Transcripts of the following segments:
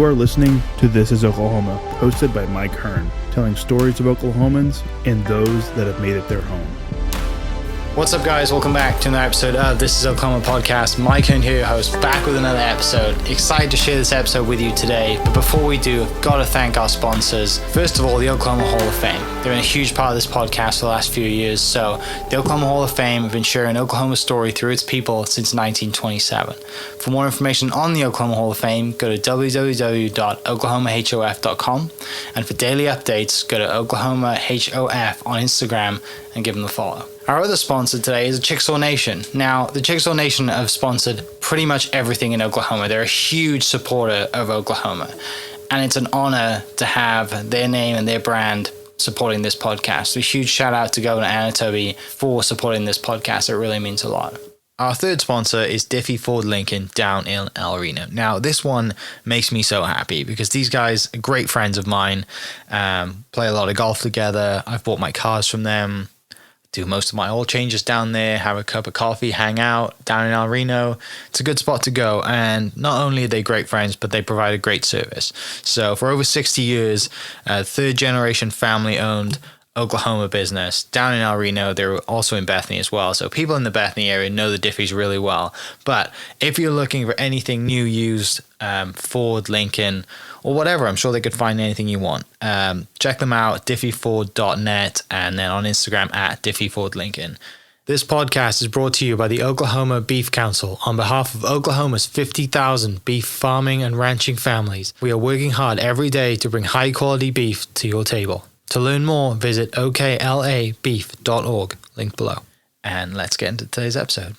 You are listening to This is Oklahoma, hosted by Mike Hearn, telling stories of Oklahomans and those that have made it their home. What's up, guys? Welcome back to another episode of This is Oklahoma podcast. Mike Hearn here, your host, back with another episode. Excited to share this episode with you today. But before we do, I've got to thank our sponsors. First of all, the Oklahoma Hall of Fame. They've been a huge part of this podcast for the last few years. So the Oklahoma Hall of Fame have been sharing Oklahoma's story through its people since 1927. For more information on the Oklahoma Hall of Fame, go to www.oklahomahof.com. And for daily updates, go to oklahomahof on Instagram and give them a follow. Our other sponsor today is the Chickasaw Nation. Now, the Chickasaw Nation have sponsored pretty much everything in Oklahoma. They're a huge supporter of Oklahoma. And it's an honor to have their name and their brand supporting this podcast. So a huge shout out to Governor Anatoby for supporting this podcast. It really means a lot. Our third sponsor is Diffie Ford Lincoln down in El Reno. Now, this one makes me so happy because these guys are great friends of mine, play a lot of golf together. I've bought my cars from them, do most of my oil changes down there, have a cup of coffee, hang out down in El Reno. It's a good spot to go. And not only are they great friends, but they provide a great service. So for over 60 years, third generation family owned Oklahoma business down in El Reno. They're also in Bethany as well. So people in the Bethany area know the Diffies really well. But if you're looking for anything new, used, Ford, Lincoln, or whatever, I'm sure they could find anything you want. Check them out, diffieford.net, and then on Instagram at diffiefordlincoln. This podcast is brought to you by the Oklahoma Beef Council on behalf of Oklahoma's 50,000 beef farming and ranching families. We are working hard every day to bring high quality beef to your table. To learn more, visit oklabeef.org, linked below. And let's get into today's episode.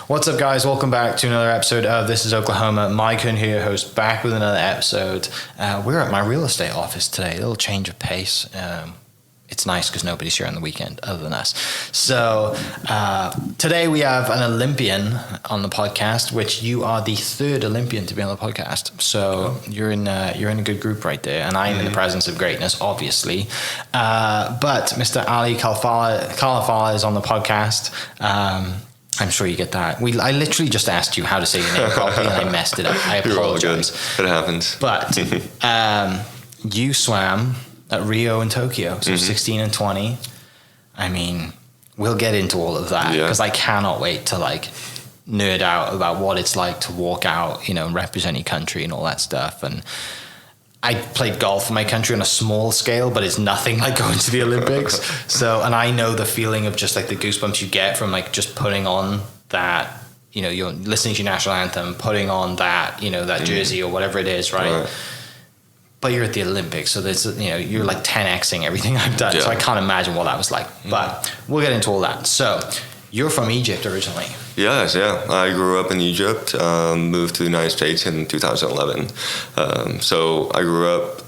What's up, guys? Welcome back to another episode of This is Oklahoma. Mike Hearn here, host, back with another episode. We're at my real estate office today. A little change of pace. It's nice because nobody's here on the weekend other than us. So today we have an Olympian on the podcast, which you are the third Olympian to be on the podcast. So you're in a good group right there, and I am in the presence of greatness, obviously. But Mr. Ali Khalafalla is on the podcast. I'm sure you get that. I literally just asked you how to say your name properly, and I messed it up. I apologize. It happens. But you swam at Rio and Tokyo, so 16 and 20. I mean, we'll get into all of that because I cannot wait to nerd out about what it's like to walk out, and represent your country and all that stuff. And I played golf for my country on a small scale, but it's nothing like going to the Olympics. And I know the feeling of just the goosebumps you get from just putting on that, you're listening to your national anthem, putting on that, that jersey or whatever it is, right? But you're at the Olympics, so there's, you're 10xing everything I've done. Yeah. So I can't imagine what that was like. But we'll get into all that. So you're from Egypt originally. Yes, yeah. I grew up in Egypt, moved to the United States in 2011. So I grew up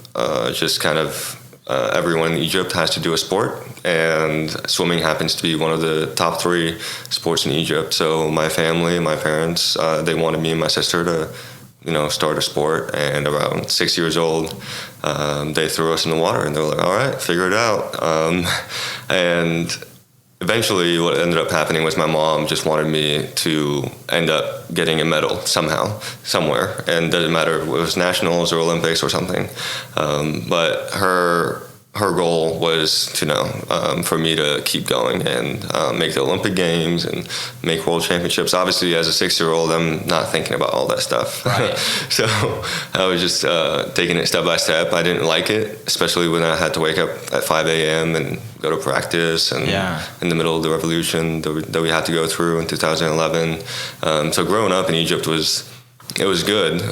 just kind of everyone in Egypt has to do a sport, and swimming happens to be one of the top 3 sports in Egypt. So my family, my parents, they wanted me and my sister to start a sport, and around 6 years old, they threw us in the water, and they were like, all right, figure it out. And eventually what ended up happening was my mom just wanted me to end up getting a medal somehow, somewhere, and it doesn't matter if it was nationals or Olympics or something. But her goal was to for me to keep going and make the Olympic Games and make world championships. Obviously, as a 6-year-old, I'm not thinking about all that stuff. Right. So I was just taking it step by step. I didn't like it, especially when I had to wake up at 5 a.m. and go to practice, and in the middle of the revolution that we had to go through in 2011. So growing up in Egypt was good.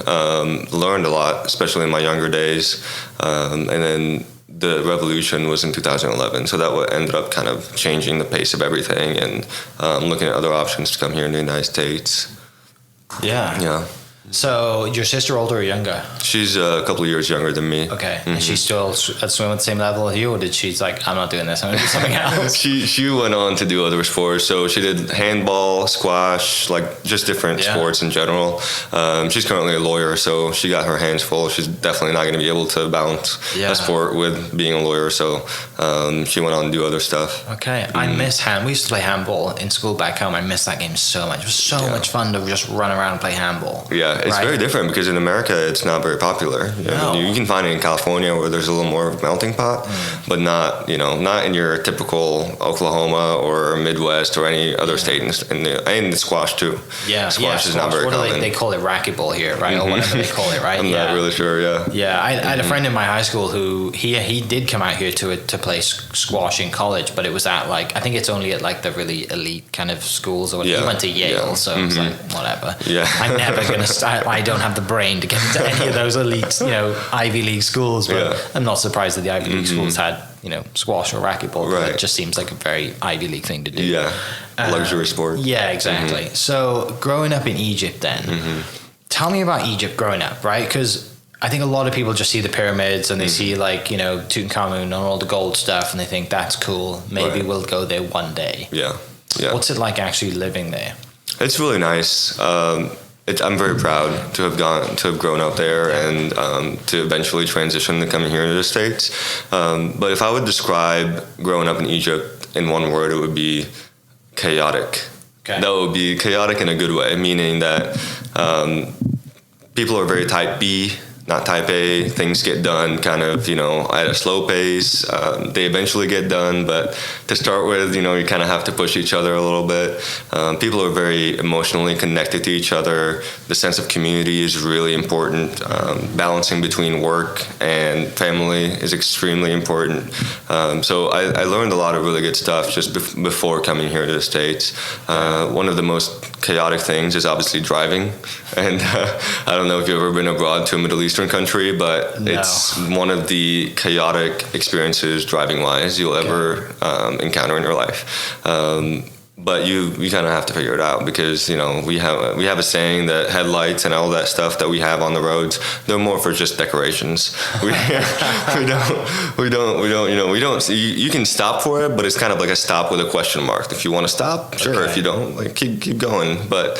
Learned a lot, especially in my younger days. And then the revolution was in 2011, so that ended up kind of changing the pace of everything, and looking at other options to come here in the United States. Yeah. So your sister older or younger? She's a couple of years younger than me. Okay. And she's still at swim at the same level as you, or did she's I'm not doing this, I'm going to do something else? She went on to do other sports. So she did handball, squash, just different sports in general. She's currently a lawyer, so she got her hands full. She's definitely not going to be able to balance a sport with being a lawyer. So she went on to do other stuff. Okay. I miss we used to play handball in school back home. I miss that game so much. It was so much fun to just run around and play handball. Yeah. Yeah, it's very different because in America it's not very popular. You can find it in California where there's a little more of a melting pot, but not in your typical Oklahoma or Midwest or any other state in the squash too. Yeah, squash is not very common. They call it racquetball here, right? Or whatever they call it, right? I'm not really sure. Yeah. Yeah, I had a friend in my high school who he did come out here to play squash in college, but it was at I think it's only at the really elite kind of schools or whatever. He went to Yale, so it's whatever. Yeah. I'm never gonna start. I don't have the brain to get into any of those elite, Ivy League schools. But I'm not surprised that the Ivy League schools had squash or racquetball. Right. It just seems like a very Ivy League thing to do. Yeah. Luxury sport. Yeah, exactly. So growing up in Egypt, then tell me about Egypt growing up, right? Because I think a lot of people just see the pyramids and they see Tutankhamun and all the gold stuff and they think that's cool. Maybe we'll go there one day. Yeah. What's it like actually living there? It's really nice. I'm very proud to have grown up there and to eventually transition to coming here to the States. But if I would describe growing up in Egypt in one word, it would be chaotic. Okay. That would be chaotic in a good way, meaning that people are very type B, not type A. Things get done kind of, at a slow pace. They eventually get done, but to start with, you kind of have to push each other a little bit. People are very emotionally connected to each other. The sense of community is really important. Balancing between work and family is extremely important. So I learned a lot of really good stuff just before coming here to the States. One of the most chaotic things is obviously driving. And I don't know if you've ever been abroad to a Middle Eastern country, but it's one of the chaotic experiences driving-wise you'll ever encounter in your life. But you kind of have to figure it out because we have a saying that headlights and all that stuff that we have on the roads, they're more for just decorations. We don't. You can stop for it, but it's kind of like a stop with a question mark. If you want to stop, sure. Okay. If you don't, keep going. But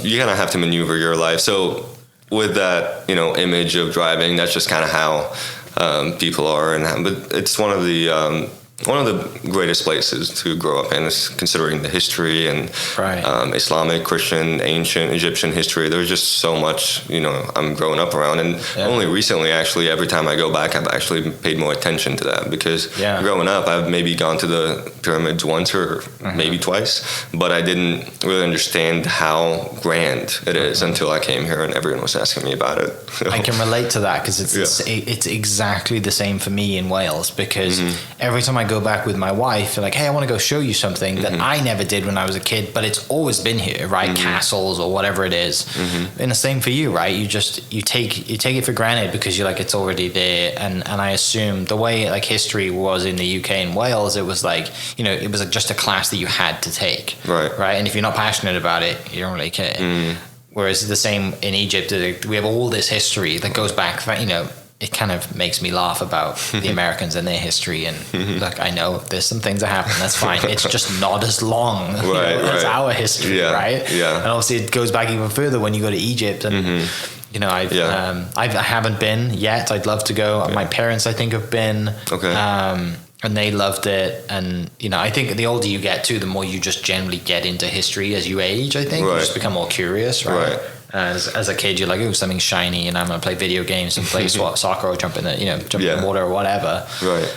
you kind of have to maneuver your life. So with that, image of driving, that's just kind of how people are, but it's one of the greatest places to grow up in, is considering the history and Islamic, Christian, ancient Egyptian history. There's just so much, I'm growing up around. And only recently, actually, every time I go back, I've actually paid more attention to that because growing up, I've maybe gone to the pyramids once or maybe twice, but I didn't really understand how grand it is until I came here and everyone was asking me about it. I can relate to that because it's exactly the same for me in Wales because every time I go back with my wife, they're like, hey, I want to go show you something that I never did when I was a kid, but it's always been here, right? Castles or whatever it is. And the same for you, right? You take it for granted because you're like, it's already there. And I assume the way history was in the UK and Wales, it was it was just a class that you had to take, right? And if you're not passionate about it, you don't really care. Whereas the same in Egypt, we have all this history that goes back, it kind of makes me laugh about the Americans and their history. And look, I know there's some things that happen. That's fine. It's just not as long as our history, right? Yeah. And obviously it goes back even further when you go to Egypt. And, I haven't been yet. I'd love to go. My parents, I think, have been. Okay. And they loved it. And, I think the older you get too, the more you just generally get into history as you age, I think. You just become more curious, right? As a kid, you're like, oh, something shiny, and I'm going to play video games and play soccer or jump in the water or whatever. Right.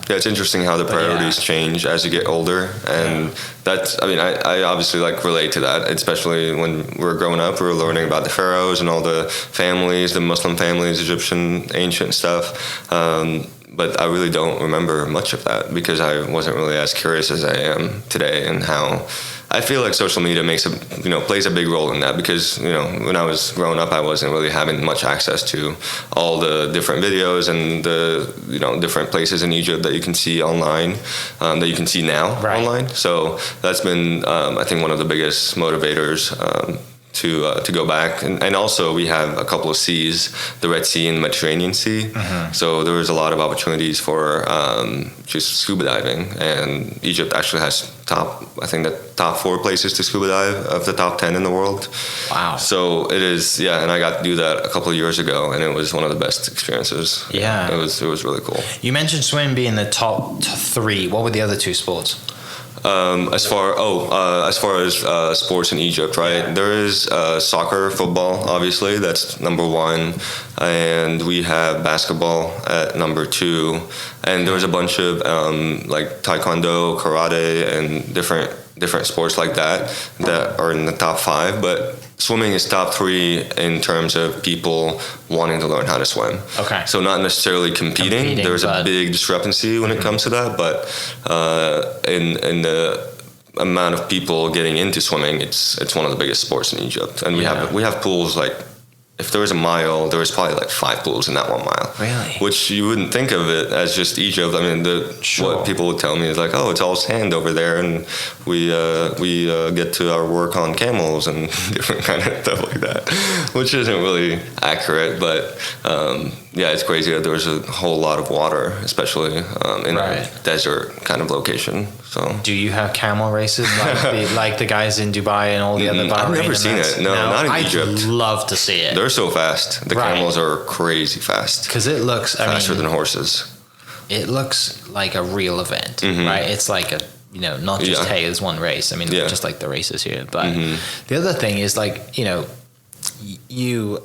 It's interesting how the priorities change as you get older. And that's, I obviously relate to that, especially when we're growing up, we were learning about the pharaohs and all the families, the Muslim families, Egyptian ancient stuff. But I really don't remember much of that because I wasn't really as curious as I am today, and how I feel like social media plays a big role in that because, when I was growing up, I wasn't really having much access to all the different videos and the, different places in Egypt that you can see online, that you can see now online. So that's been, I think, one of the biggest motivators, to go back. And also we have a couple of seas, the Red Sea and the Mediterranean Sea. So there was a lot of opportunities for just scuba diving. And Egypt actually has the top 4 places to scuba dive of the top 10 in the world. Wow. So it is, and I got to do that a couple of years ago, and it was one of the best experiences. It was really cool. You mentioned swimming being the top 3. What were the other 2 sports? As far as sports in Egypt, right? There is soccer, football, obviously. That's number one, and we have basketball at number two, and there's a bunch of like taekwondo, karate, and different sports like that are in the top five. But swimming is top three in terms of people wanting to learn how to swim. Okay. So not necessarily competing. There's a big discrepancy when it comes to that, but in the amount of people getting into swimming, it's one of the biggest sports in Egypt. And we have pools like, if there was a mile, there was probably like 5 pools in that 1 mile. Really? Which you wouldn't think of it as just Egypt. I mean, what people would tell me is like, oh, it's all sand over there, and we get to our work on camels and different kind of stuff like that, which isn't really accurate. But yeah, it's crazy that there's a whole lot of water, especially in a desert kind of location. So, do you have camel races like the guys in Dubai and all the other Bahrain? I've never seen it. No, not in Egypt. I'd love to see it. They're so fast. The camels are crazy fast. Because it looks faster than horses. It looks like a real event, right? It's like a not just hey, there's one race. I mean, just like the races here. But the other thing is like you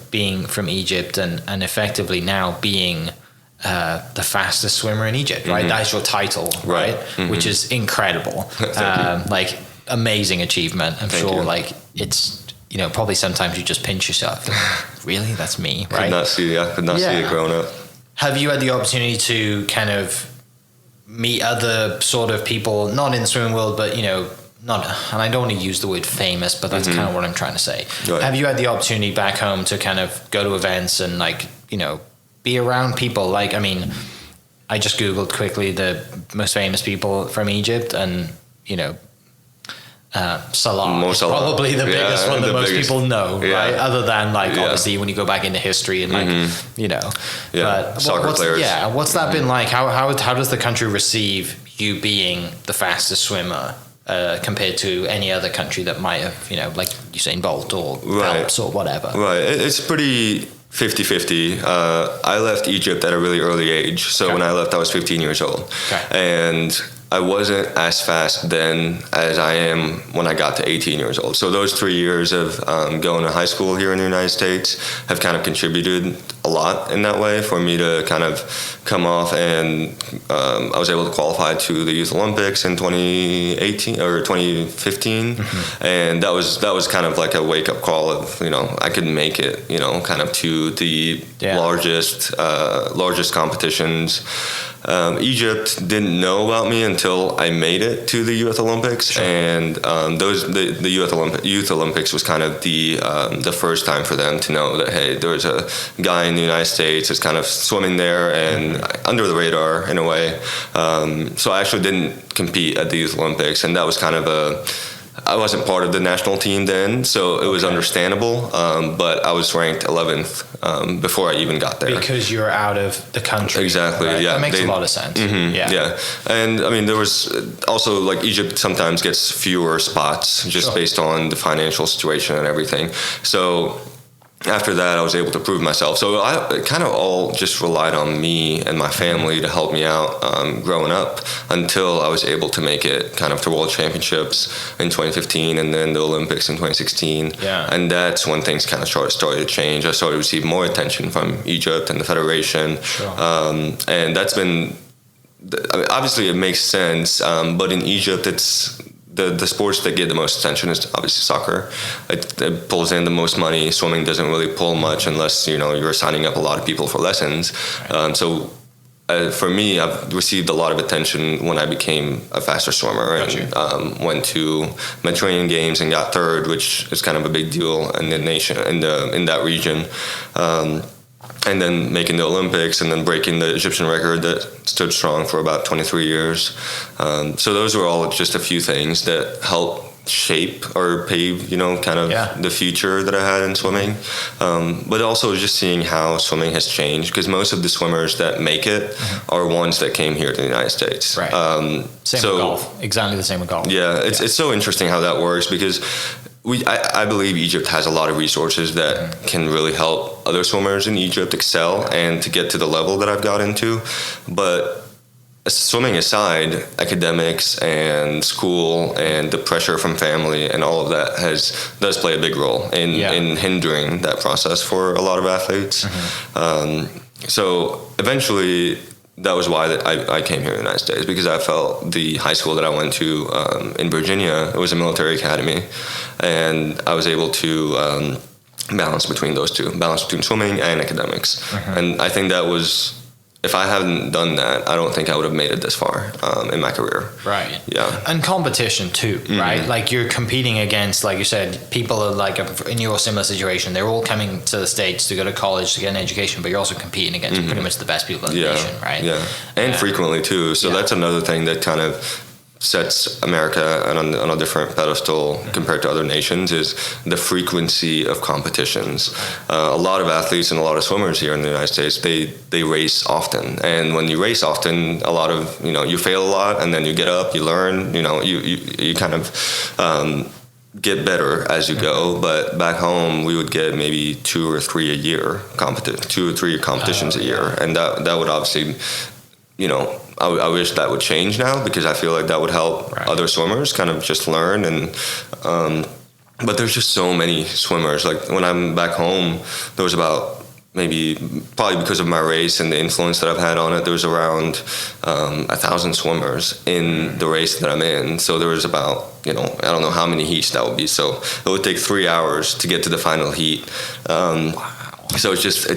being from Egypt and effectively now being the fastest swimmer in Egypt, right? That's your title, right? Which is incredible. Like amazing achievement. I'm sure like it's probably sometimes you just pinch yourself. Really? That's me, right? I could not see it growing up. Have you had the opportunity to kind of meet other sort of people, not in the swimming world, but not, and I don't want to use the word famous, but that's kind of what I'm trying to say. Right. Have you had the opportunity back home to kind of go to events and like, be around people? Like, I mean, I just Googled quickly the most famous people from Egypt, and, Salah is probably the biggest one that most people know, right? Other than like, obviously when you go back into history and like, but soccer players. Yeah. What's that been like? How does the country receive you being the fastest swimmer? Compared to any other country that might have, like Usain Bolt or Phelps or whatever. Right. It's pretty 50-50. I left Egypt at a really early age. So when I left, I was 15 years old. Okay. And I wasn't as fast then as I am when I got to 18 years old. So those 3 years of going to high school here in the United States have kind of contributed a lot in that way for me to kind of come off, and I was able to qualify to the Youth Olympics in 2018 or 2015, and that was kind of like a wake up call of I could make it kind of to the largest competitions. Egypt didn't know about me until I made it to the Youth Olympics, and the Youth Olympics was kind of the first time for them to know that hey, there's a guy in the United States that's kind of swimming there and under the radar in a way. So I actually didn't compete at the Youth Olympics, and that was kind of I wasn't part of the national team then, so it was understandable, but I was ranked 11th before I even got there. Because you're out of the country. Exactly, right? yeah. That makes a lot of sense. Yeah. And I mean, there was also, like, Egypt sometimes gets fewer spots just based on the financial situation and everything. So after that, I was able to prove myself. So I kind of all just relied on me and my family to help me out growing up until I was able to make it kind of to World Championships in 2015 and then the Olympics in 2016. Yeah. And that's when things kind of started to change. I started to receive more attention from Egypt and the federation. And that's been, obviously it makes sense, but in Egypt it's, the sports that get the most attention is obviously soccer. It pulls in the most money. Swimming doesn't really pull much unless you're signing up a lot of people for lessons. So for me, I've received a lot of attention when I became a faster swimmer and went to Mediterranean Games and got third, which is kind of a big deal in the nation in that region. And then making the Olympics and then breaking the Egyptian record that stood strong for about 23 years. So those were all just a few things that helped shape or pave, kind of the future that I had in swimming. But also just seeing how swimming has changed, because most of the swimmers that make it are ones that came here to the United States. Right. Same with golf. Exactly the same with golf. Yeah, it's so interesting how that works, because I believe Egypt has a lot of resources that can really help other swimmers in Egypt excel and to get to the level that I've got into. But swimming aside, academics and school and the pressure from family and all of that does play a big role in hindering that process for a lot of athletes. So eventually, that was why I came here in the United States, because I felt the high school that I went to in Virginia, it was a military academy, and I was able to balance between those two, balance between swimming and academics. And I think that was, if I hadn't done that, I don't think I would have made it this far in my career. Right. Yeah. And competition too, right? Like you're competing against, like you said, people are like in your similar situation. They're all coming to the States to go to college to get an education, but you're also competing against pretty much the best people in the nation, right? Yeah. And frequently too. So that's another thing that kind of sets America on a different pedestal compared to other nations, is the frequency of competitions. A lot of athletes and a lot of swimmers here in the United States, they race often, and when you race often, a lot of you fail a lot, and then you get up, you learn, you kind of get better as you go. But back home, we would get maybe 2 or 3 a year, 2 or 3 competitions a year, and that would obviously, I wish that would change now, because I feel like that would help other swimmers kind of just learn. And but there's just so many swimmers. Like when I'm back home, there was about probably because of my race and the influence that I've had on it, there was around 1,000 swimmers in the race that I'm in. So there was about, I don't know how many heats that would be. So it would take 3 hours to get to the final heat. So it's just,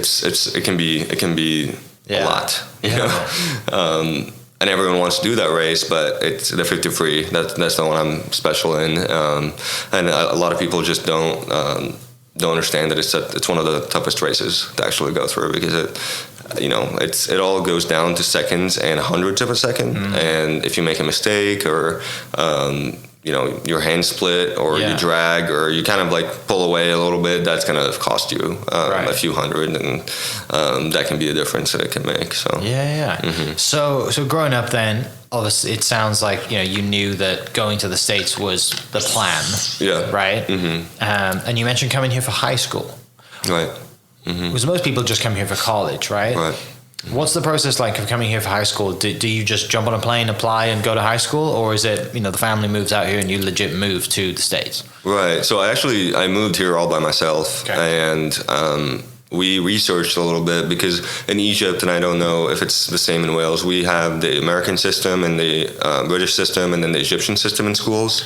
it can be a lot, and everyone wants to do that race, but it's the 50 free. That's the one I'm special in, and a lot of people just don't understand that it's one of the toughest races to actually go through, because it all goes down to seconds and hundredths of a second, and if you make a mistake or your hand split or you drag or you kind of like pull away a little bit, that's going to cost you a few hundred, and that can be the difference that it can make. So So growing up then, obviously it sounds like you knew that going to the States was the plan. Right. And you mentioned coming here for high school. Right. Because most people just come here for college, right? What's the process like of coming here for high school? Do you just jump on a plane, apply, and go to high school? Or is it, the family moves out here and you legit move to the States? Right. So I moved here all by myself. And we researched a little bit, because in Egypt, and I don't know if it's the same in Wales, we have the American system and the British system, and then the Egyptian system in schools.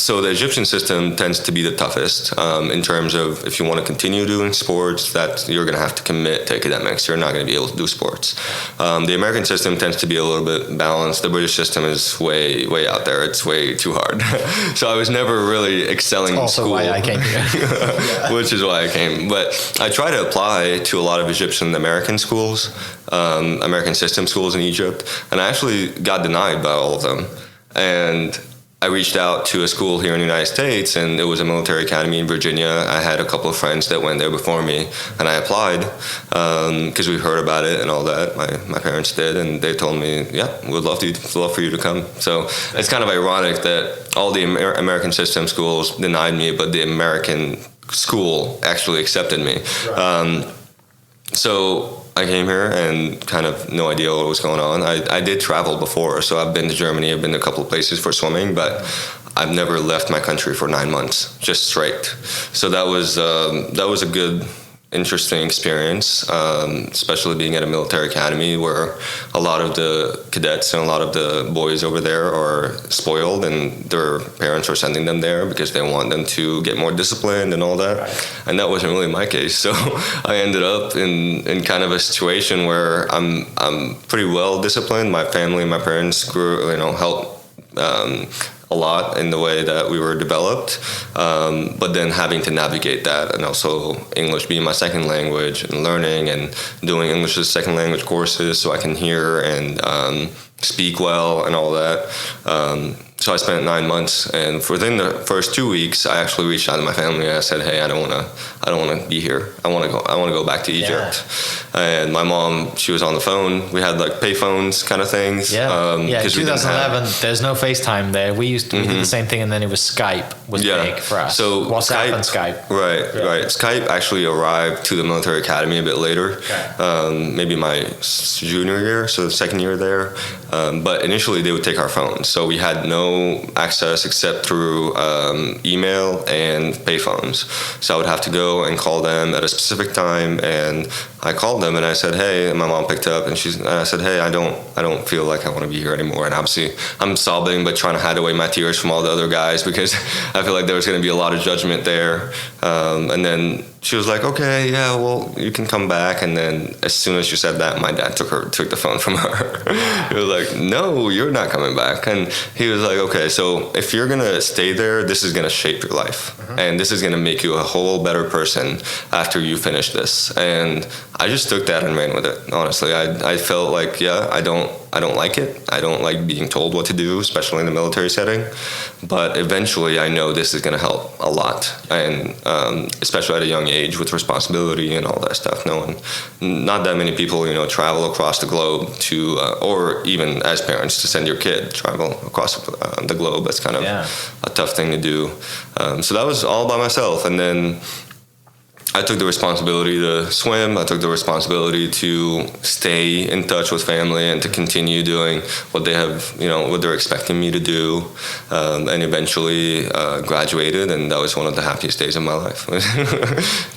So the Egyptian system tends to be the toughest in terms of, if you want to continue doing sports, that you're going to have to commit to academics. You're not going to be able to do sports. The American system tends to be a little bit balanced. The British system is way, way out there. It's way too hard. So I was never really excelling in school. Also why I came here. Which is why I came. But I try to apply to a lot of Egyptian American schools, American system schools in Egypt, and I actually got denied by all of them. And I reached out to a school here in the United States, and it was a military academy in Virginia. I had a couple of friends that went there before me, and I applied because we heard about it and all that. My parents did, and they told me, we'd love for you to come. So it's kind of ironic that all the American system schools denied me, but the American school actually accepted me. So I came here and kind of no idea what was going on. I did travel before, so I've been to Germany, I've been to a couple of places for swimming, but I've never left my country for 9 months, just straight. So that was a good, interesting experience, especially being at a military academy where a lot of the cadets and a lot of the boys over there are spoiled, and their parents are sending them there because they want them to get more disciplined and all that. And that wasn't really my case. So I ended up in kind of a situation where I'm pretty well disciplined. My family and my parents helped a lot in the way that we were developed, but then having to navigate that, and also English being my second language, and learning and doing English as second language courses so I can hear and speak well and all that. so I spent 9 months, and within the first 2 weeks, I actually reached out to my family and I said, "Hey, I don't want to be here. I want to go back to Egypt." And my mom, she was on the phone. We had like pay phones kind of things. In 2011, there's no FaceTime there. We did the same thing, and then it was Skype was big for us. So WhatsApp and Skype. Right. Skype actually arrived to the military academy a bit later, maybe my junior year, so the second year there. But initially, they would take our phones, so we had no access except through email and payphones. So I would have to go and call them at a specific time, and I called them and I said, "Hey," and my mom picked up, and I said, "Hey, I don't feel like I want to be here anymore." And obviously, I'm sobbing, but trying to hide away my tears from all the other guys because I feel like there was going to be a lot of judgment there. And then she was like, "Okay, yeah, well, you can come back." And then as soon as she said that, my dad took the phone from her. He was like, "No, you're not coming back." And he was like, "Okay, so if you're going to stay there, this is going to shape your life. And this is going to make you a whole better person after you finish this." And I just took that and ran with it. Honestly, I felt like, I don't like it. I don't like being told what to do, especially in the military setting. But eventually, I know this is going to help a lot, and especially at a young age with responsibility and all that stuff. Not that many people, travel across the globe to, or even as parents, to send your kid travel across the globe. That's kind of a tough thing to do. So that was all by myself, and then I took the responsibility to swim. I took the responsibility to stay in touch with family and to continue doing what they have, what they're expecting me to do. And eventually graduated, and that was one of the happiest days of my life.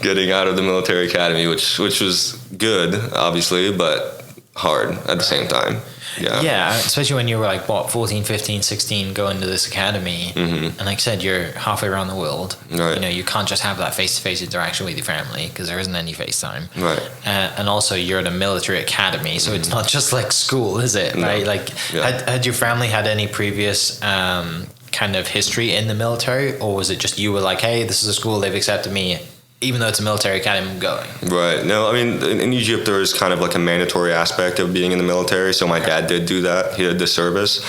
Getting out of the military academy, which was good, obviously, but hard at the same time. Yeah, especially when you were like, 14, 15, 16, going to this academy. And like I said, you're halfway around the world. Right. You can't just have that face-to-face interaction with your family because there isn't any FaceTime. Right. And also, you're at a military academy, so it's not just like school, is it? No. Right? Like, had your family had any previous kind of history in the military, or was it just you were like, "Hey, this is a school, they've accepted me, even though it's a military academy, I'm going"? Right. No, I mean, in Egypt, there is kind of like a mandatory aspect of being in the military. So my dad did do that. He did the service,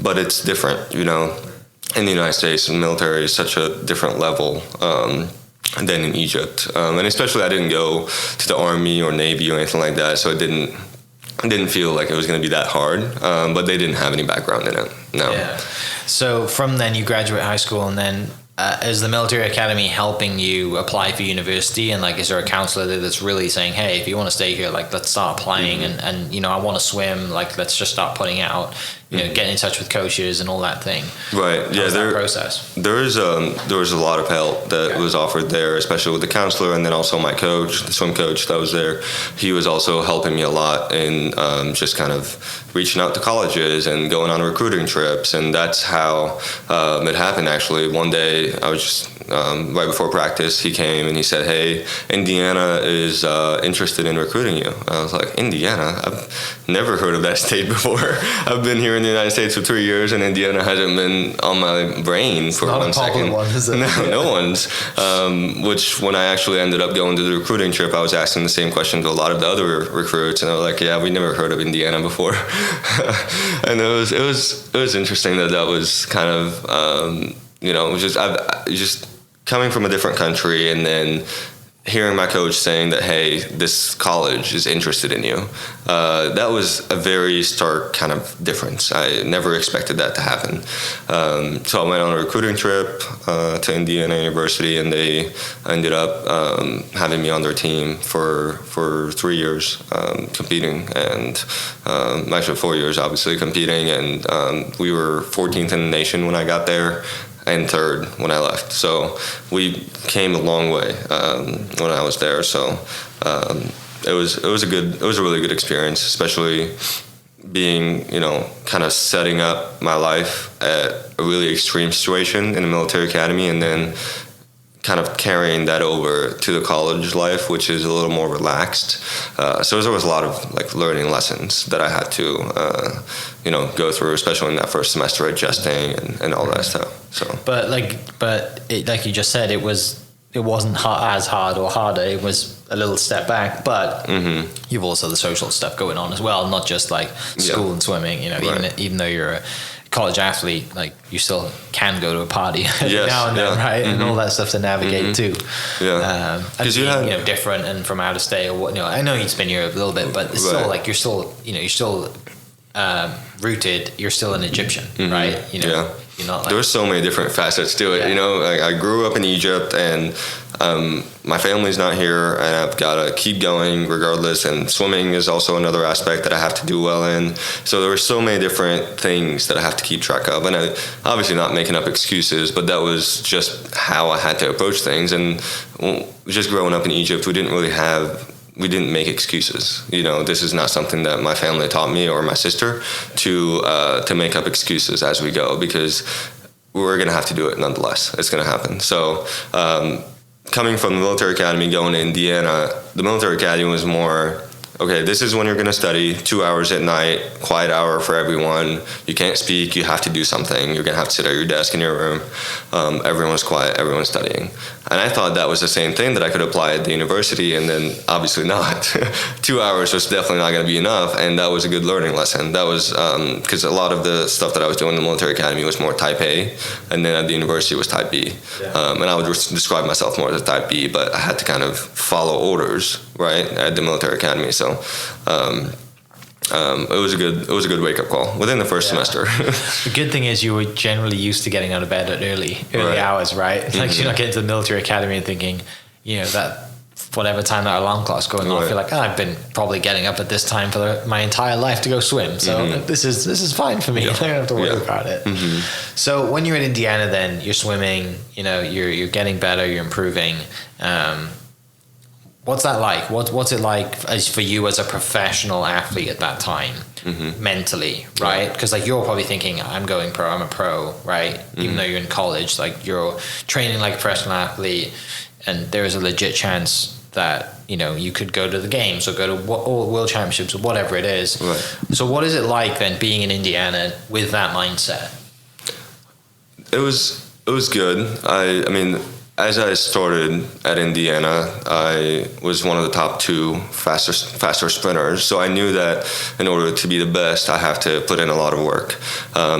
but it's different, In the United States, the military is such a different level than in Egypt. And especially I didn't go to the Army or Navy or anything like that, so it didn't feel like it was going to be that hard. But they didn't have any background in it. No. Yeah. So from then you graduate high school, and then is the military academy helping you apply for university? And like, is there a counselor there that's really saying, "Hey, if you want to stay here, like, let's start applying, and I want to swim, like, let's just start putting out, get in touch with coaches and all that thing"? Right. How's that process? There was a lot of help that was offered there, especially with the counselor, and then also my coach, the swim coach that was there. He was also helping me a lot in just kind of reaching out to colleges and going on recruiting trips, and that's how it happened. Actually, one day I was just right before practice, he came and he said, "Hey, Indiana is interested in recruiting you." I was like, "Indiana? I've never heard of that state before. I've been here in the United States for 3 years, and Indiana hasn't been on my brain for 1 second." One, is it? No one's. Which, when I actually ended up going to the recruiting trip, I was asking the same question to a lot of the other recruits, and they were like, "Yeah, we never heard of Indiana before." And it was interesting that was kind of just coming from a different country, and then hearing my coach saying that, "Hey, this college is interested in you." That was a very stark kind of difference. I never expected that to happen. So I went on a recruiting trip to Indiana University, and they ended up having me on their team for 3 years competing, and actually 4 years, obviously, competing. And we were 14th in the nation when I got there, and 3rd when I left. So we came a long way when I was there. So it was a really good experience, especially being, kind of setting up my life at a really extreme situation in the military academy, and then kind of carrying that over to the college life, which is a little more relaxed. So there was a lot of like learning lessons that I had to, go through, especially in that first semester, adjusting and all that stuff. So, but like you just said, it wasn't as hard or harder. It was a little step back, but you've also the social stuff going on as well, not just like school and swimming. Right. Even though you're a college athlete, like you still can go to a party Yes, now and then, right? And all that stuff to navigate too. Yeah, because you know, different and from out of state or what. You know, I know you'd been here a little bit, but it's still like you're still rooted. You're still an Egyptian, right? You know, you're not. Like, there were so many different facets to it. Yeah. You know, like I grew up in Egypt, and my family's not here, and I've got to keep going regardless. And swimming is also another aspect that I have to do well in. So there were so many different things that I have to keep track of, and I obviously not making up excuses, but that was just how I had to approach things. And just growing up in Egypt, we didn't make excuses. You know, this is not something that my family taught me or my sister to make up excuses as we go, because we're going to have to do it nonetheless. It's going to happen. So coming from the military academy, going to Indiana, the military academy was more, okay, this is when you're going to study, 2 hours at night, quiet hour for everyone. You can't speak. You have to do something. You're going to have to sit at your desk in your room. Everyone's quiet. Everyone's studying. And I thought that was the same thing that I could apply at the university, and then obviously not. 2 hours was definitely not going to be enough, and that was a good learning lesson. That was because a lot of the stuff that I was doing in the military academy was more type A, and then at the university was type B. Yeah. And I would describe myself more as type B, but I had to kind of follow orders, right, at the military academy. So it was a good wake up call within the first semester. The good thing is you were generally used to getting out of bed at early hours, right? Like you're not getting to the military academy and thinking, you know, that whatever time that alarm clock's going off, you're like, I've been probably getting up at this time for my entire life to go swim. So this is fine for me. I don't have to worry about it. So when you're in Indiana, then you're swimming, you know, you're getting better, you're improving. What's that like? What's it like for you as a professional athlete at that time, mentally, right? Because like you're probably thinking, I'm going pro, I'm a pro, right? Even though you're in college, like you're training like a professional athlete, and there is a legit chance that, you know, you could go to the games or go to all world championships or whatever it is. Right. So what is it like then being in Indiana with that mindset? It was good. I mean, as I started at Indiana, I was one of the top 2 faster sprinters. So I knew that in order to be the best, I have to put in a lot of work.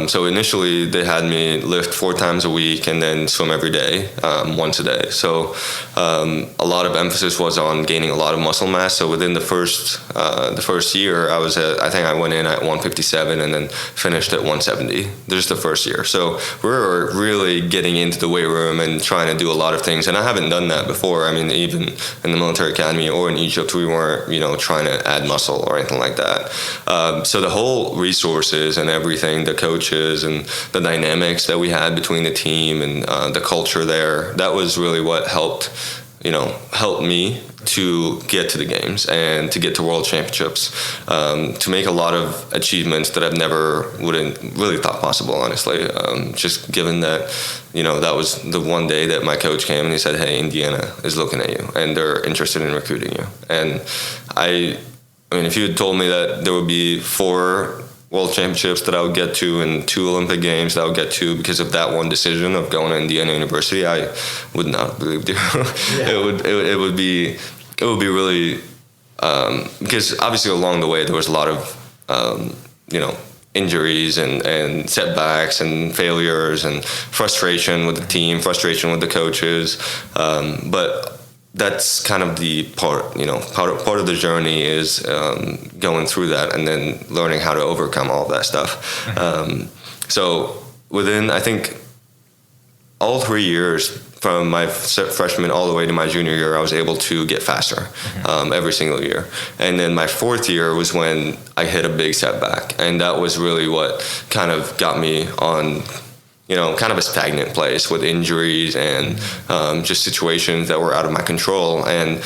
So initially, they had me lift 4 times a week and then swim every day, once a day. So a lot of emphasis was on gaining a lot of muscle mass. So within the first year, I think I went in at 157 and then finished at 170. Just the first year. So we were really getting into the weight room and trying to do a lot of things, and I haven't done that before. I mean, even in the military academy or in Egypt, we weren't, you know, trying to add muscle or anything like that. So the whole resources and everything, the coaches and the dynamics that we had between the team and the culture there, that was really what helped me to get to the games and to get to world championships, to make a lot of achievements that I've wouldn't really thought possible, honestly. Just given that, you know, that was the one day that my coach came and he said, hey, Indiana is looking at you and they're interested in recruiting you. And I mean, if you had told me that there would be 4 world championships that I would get to and 2 Olympic games that I would get to because of that one decision of going to Indiana University, I would not have believed you. It would be really because obviously along the way there was a lot of you know, injuries and setbacks and failures and frustration with the team, frustration with the coaches, but that's kind of the part, you know, part of the journey is going through that and then learning how to overcome all of that stuff. So within, I think, all 3 years from my freshman all the way to my junior year, I was able to get faster every single year. And then my 4th year was when I hit a big setback. And that was really what kind of got me on, you know, kind of a stagnant place with injuries and just situations that were out of my control. And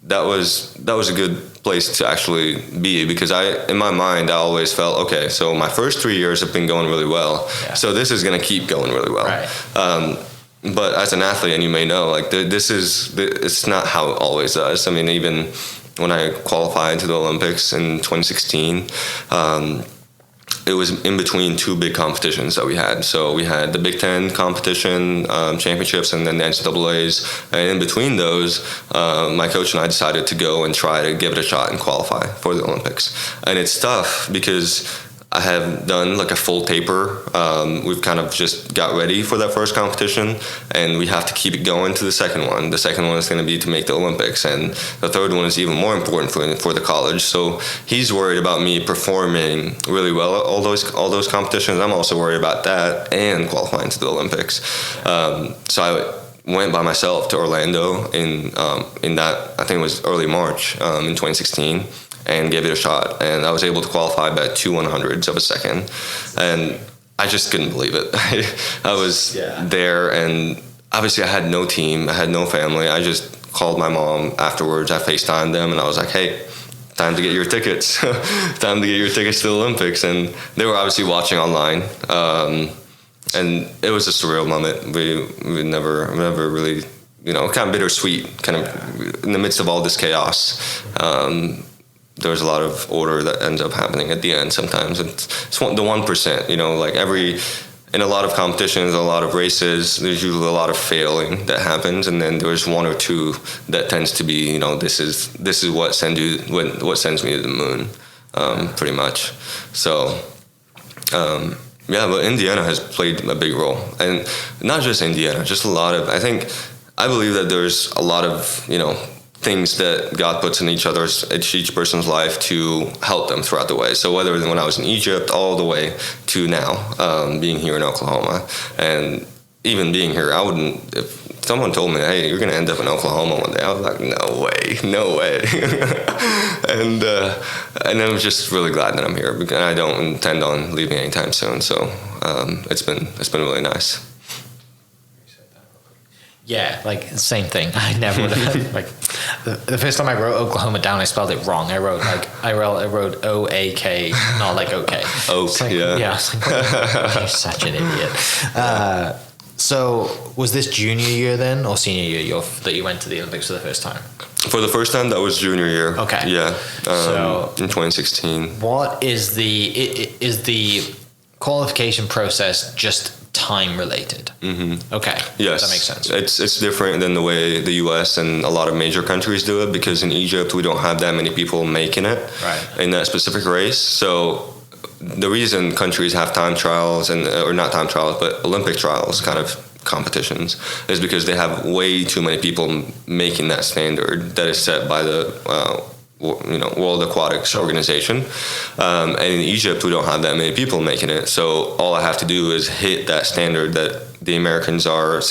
that was a good place to actually be, because in my mind, I always felt, okay, so my first 3 years have been going really well. Yeah. So this is going to keep going really well. Right. But as an athlete, and you may know, like it's not how it always does. I mean, even when I qualified to the Olympics in 2016, it was in between 2 big competitions that we had. So we had the Big Ten competition championships and then the NCAAs. And in between those, my coach and I decided to go and try to give it a shot and qualify for the Olympics. And it's tough because I have done like a full taper. We've kind of just got ready for that first competition, and we have to keep it going to the second one. The second one is going to be to make the Olympics, and the third one is even more important for the college. So he's worried about me performing really well at all those competitions. I'm also worried about that and qualifying to the Olympics. So I went by myself to Orlando in that, I think it was early March in 2016. And gave it a shot, and I was able to qualify by 2/100ths of a second, and I just couldn't believe it. I was there, and obviously I had no team, I had no family. I just called my mom afterwards. I FaceTimed them, and I was like, "Hey, time to get your tickets. Time to get your tickets to the Olympics." And they were obviously watching online, and it was a surreal moment. We never really, kind of bittersweet, kind of in the midst of all this chaos. There's a lot of order that ends up happening at the end sometimes. It's the 1%, like in a lot of competitions, a lot of races, there's usually a lot of failing that happens, and then there's one or two that tends to be, this is what sends me to the moon, pretty much. So, but Indiana has played a big role, and not just Indiana, just a lot of, I believe that there's a lot of, things that God puts in each person's life to help them throughout the way. So whether when I was in Egypt all the way to now, being here in Oklahoma, and even being here, I wouldn't, if someone told me, "Hey, you're going to end up in Oklahoma one day," I was like, no way. and I'm just really glad that I'm here, because I don't intend on leaving anytime soon. So it's been really nice. Yeah, like same thing. I never would have like the first time I wrote Oklahoma down, I spelled it wrong. I wrote OAK, not like okay. Oak, like, yeah. Yeah, I was like, you're such an idiot. So was this junior year then, or senior year that you went to the Olympics for the first time? For the first time, that was junior year. Okay. Yeah. So in 2016. What is the qualification process just time related? Mm-hmm. Okay. Yes. That makes sense. It's different than the way the US and a lot of major countries do it, because in Egypt we don't have that many people making it in that specific race. So the reason countries have time trials or not time trials, but Olympic trials kind of competitions, is because they have way too many people making that standard that is set by the World Aquatics Organization, and in Egypt we don't have that many people making it. So all I have to do is hit that standard that the Americans are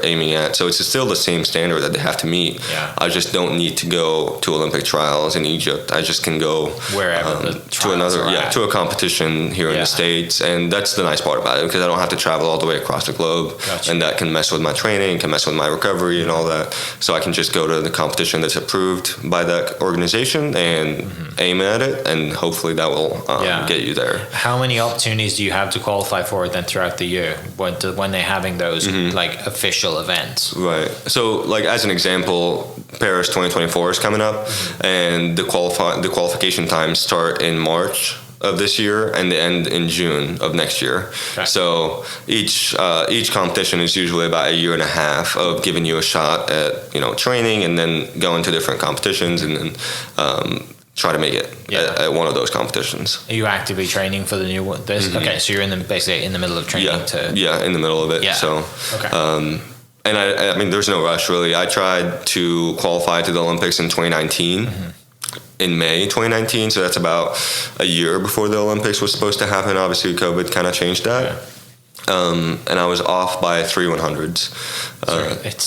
aiming at. So it's still the same standard that they have to meet. Yeah. I just don't need to go to Olympic trials in Egypt. I just can go wherever to a competition here in the States, and that's the nice part about it, because I don't have to travel all the way across the globe. Gotcha. And that can mess with my training, can mess with my recovery and all that. So I can just go to the competition that's approved by that organization and aim at it, and hopefully that will get you there. How many opportunities do you have to qualify for it then throughout the year when they're having those like official events? Right. So like as an example, Paris 2024 is coming up, and the qualification times start in March of this year and they end in June of next year. Okay. So each competition is usually about a year and a half of giving you a shot at training, and then going to different competitions, and then try to make it at one of those competitions. Are you actively training for the new one? Okay, so you're basically in the middle of training. In the middle of it. Yeah. So, and I mean, there's no rush really. I tried to qualify to the Olympics in 2019. In May 2019, so that's about a year before the Olympics was supposed to happen. Obviously, COVID kind of changed that. Yeah. And I was off by 3/100ths. It's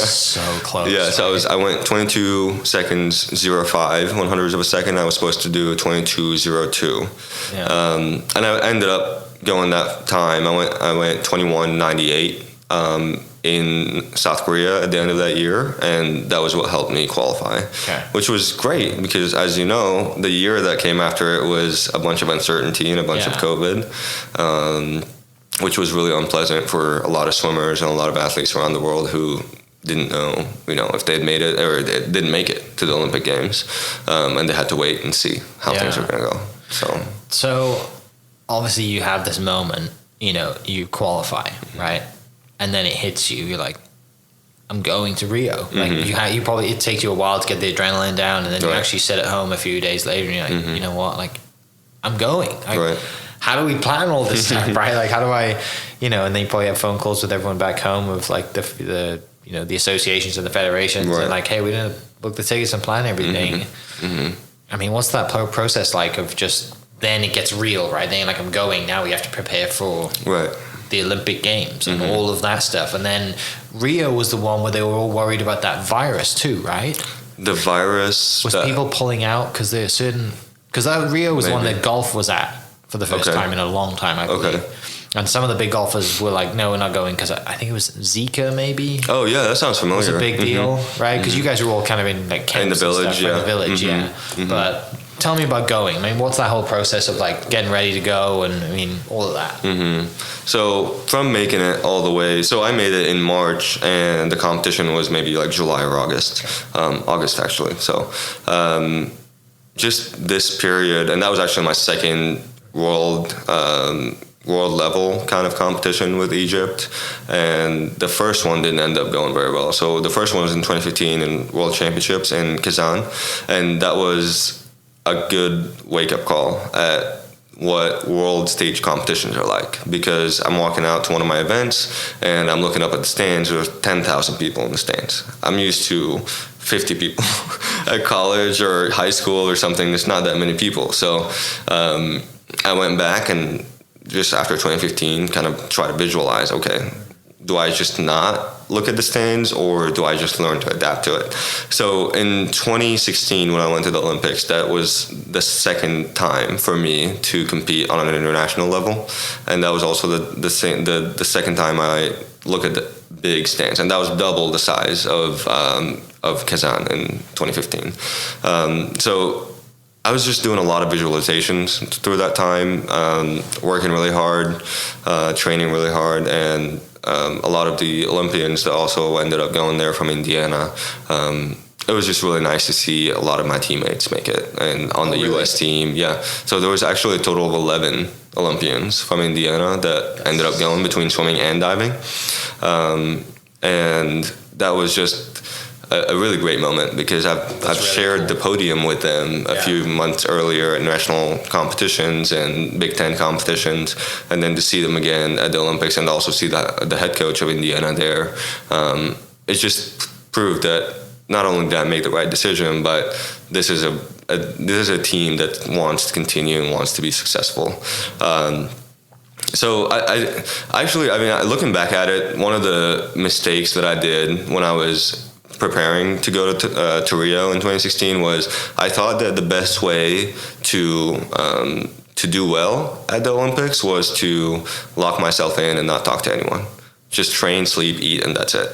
so close. Yeah, so I went 22 seconds 0.5 100ths of a second. I was supposed to do a 22.02. Yeah. And I ended up going that time. I went 21.98 in South Korea at the end of that year, and that was what helped me qualify. Okay. Which was great, because as you know, the year that came after it was a bunch of uncertainty and a bunch of COVID. Which was really unpleasant for a lot of swimmers and a lot of athletes around the world who didn't know, if they'd made it or they didn't make it to the Olympic Games, and they had to wait and see how things were going to go. So obviously you have this moment, you qualify, right? And then it hits you. You're like, I'm going to Rio. Like you probably, it takes you a while to get the adrenaline down, and then you actually sit at home a few days later and you're like, you know what, like, I'm going. Right. How do we plan all this stuff, right? Like, how do I, and then you probably have phone calls with everyone back home of like the the associations and the federations, right. and like, hey, we didn't book the tickets and plan everything. I mean, what's that process like of just, then it gets real, right? Then like, I'm going, now we have to prepare for the Olympic Games and all of that stuff. And then Rio was the one where they were all worried about that virus too, right? The virus was people pulling out because there are certain, because Rio was the one that golf was at for the first time in a long time, I believe. And some of the big golfers were like, no, we're not going, because I think it was Zika, maybe. Oh yeah, that sounds familiar. It was a big deal, right? Because you guys were all kind of in like camps in the village, in the village, But tell me about going. I mean, what's that whole process of like getting ready to go, and I mean, all of that. So from making it all the way, so I made it in March, and the competition was maybe like July or August, August actually. So just this period, and that was actually my second world level kind of competition with Egypt, and the first one didn't end up going very well. So the first one was in 2015 in World Championships in Kazan, and that was a good wake-up call at what world stage competitions are like, because I'm walking out to one of my events and I'm looking up at the stands. There's 10,000 people in the stands. I'm used to 50 people at college or high school or something. There's not that many people. So I went back and just after 2015 kind of try to visualize, okay, do I just not look at the stands, or do I just learn to adapt to it? So in 2016, when I went to the Olympics, that was the second time for me to compete on an international level, and that was also the second time I look at the big stands, and that was double the size of Kazan in 2015. So I was just doing a lot of visualizations through that time, working really hard, training really hard, and a lot of the Olympians that also ended up going there from Indiana. It was just really nice to see a lot of my teammates make it, and on the U.S. team, So there was actually a total of 11 Olympians from Indiana that ended up going between swimming and diving, and that was just a really great moment, because I've shared the podium with them a few months earlier at national competitions and Big Ten competitions, and then to see them again at the Olympics and also see the head coach of Indiana there, it just proved that not only did I make the right decision, but this is a team that wants to continue and wants to be successful. So I actually, looking back at it, one of the mistakes that I did when I was preparing to go to Rio in 2016 was I thought that the best way to do well at the Olympics was to lock myself in and not talk to anyone. Just train, sleep, eat, and that's it.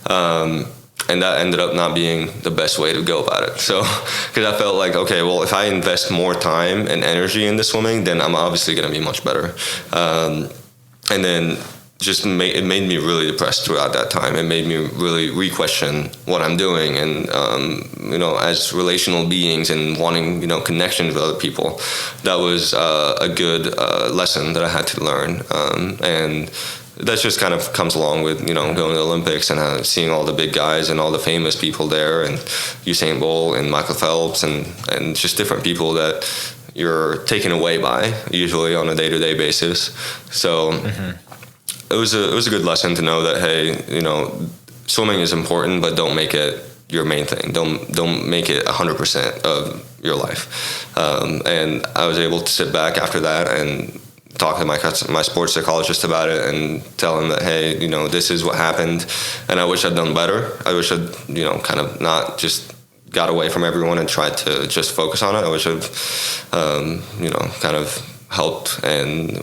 And that ended up not being the best way to go about it. So, because I felt like, okay, well, if I invest more time and energy into swimming, then I'm obviously going to be much better. And then it made me really depressed throughout that time. It made me really re-question what I'm doing, and as relational beings and wanting connections with other people. That was a good lesson that I had to learn, and that just kind of comes along with going to the Olympics and seeing all the big guys and all the famous people there, and Usain Bolt and Michael Phelps and just different people that you're taken away by usually on a day-to-day basis. So. It was a good lesson to know that, hey, swimming is important, but don't make it your main thing. Don't make it 100% of your life. And I was able to sit back after that and talk to my sports psychologist about it and tell him that, hey, this is what happened, and I wish I'd done better. I wish I'd kind of not just got away from everyone and tried to just focus on it. I wish I'd kind of helped and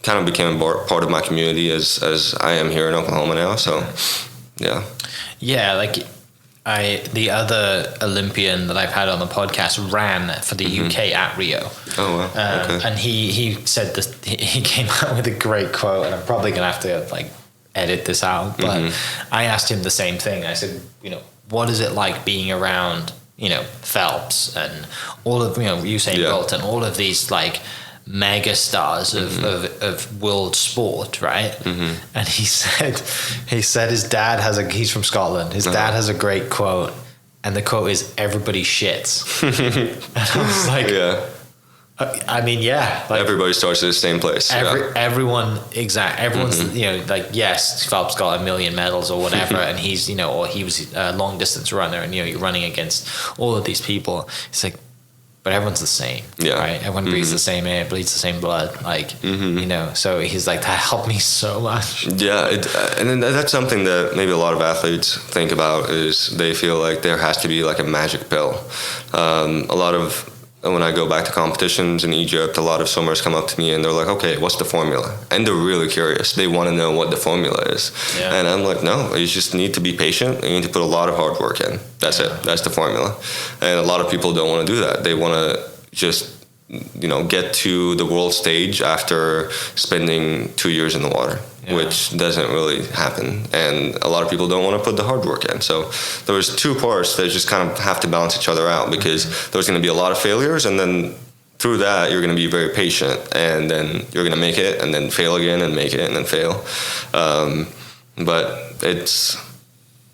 kind of became part of my community as I am here in Oklahoma now. So, like the other Olympian that I've had on the podcast ran for the UK at Rio. Oh wow! Okay. And he said this. He came out with a great quote, and I'm probably gonna have to edit this out. But I asked him the same thing. I said, what is it like being around Phelps and all of Usain Bolt and all of these mega stars of world sport, right? And he said his dad he's from Scotland. His dad has a great quote, and the quote is, "Everybody shits." And I was like, I mean, yeah. Like, everybody starts at the same place. Everyone's, like, yes, Phelps got 1 million medals or whatever, and he's, or he was a long distance runner, and, you're running against all of these people. It's like, but everyone's the same, right? Everyone breathes the same air, bleeds the same blood, like, so he's like, that helped me so much. Yeah, and then that's something that maybe a lot of athletes think about, is they feel like there has to be like a magic pill. When I go back to competitions in Egypt, a lot of swimmers come up to me and they're like, okay, what's the formula? And they're really curious. They want to know what the formula is. Yeah. And I'm like, no, you just need to be patient. You need to put a lot of hard work in. That's it. That's the formula. And a lot of people don't want to do that. They want to just, get to the world stage after spending 2 years in the water, which doesn't really happen. And a lot of people don't want to put the hard work in. So there's two parts that just kind of have to balance each other out, because there's going to be a lot of failures, and then through that you're going to be very patient, and then you're going to make it and then fail again and make it and then fail. But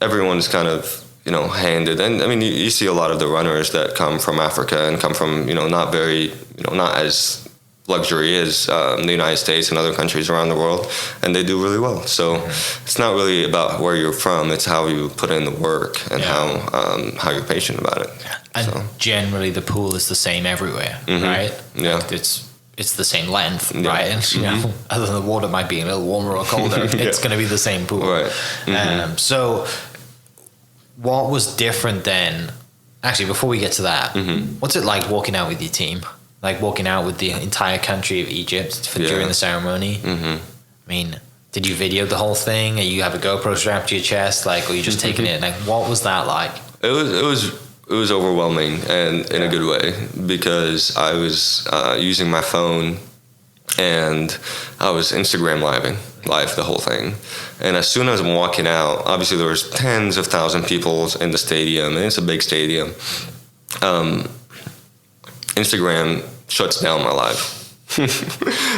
everyone's kind of handed. And I mean, you see a lot of the runners that come from Africa and come from, not very, not as luxury as the United States and other countries around the world, and they do really well. So it's not really about where you're from, it's how you put in the work and how you're patient about it. And generally the pool is the same everywhere, right? Yeah. Like it's the same length, right? And, other than the water might be a little warmer or colder, it's going to be the same pool. Right. So what was different then? Actually, before we get to that, what's it like walking out with your team? Like walking out with the entire country of Egypt during the ceremony? I mean, did you video the whole thing? Or you have a GoPro strapped to your chest? Like, or you just taking it? Like, what was that like? It was overwhelming, and in a good way, because I was using my phone and I was Instagram live the whole thing. And as soon as I'm walking out, obviously there was tens of thousands of people in the stadium, and it's a big stadium. Instagram shuts down my live.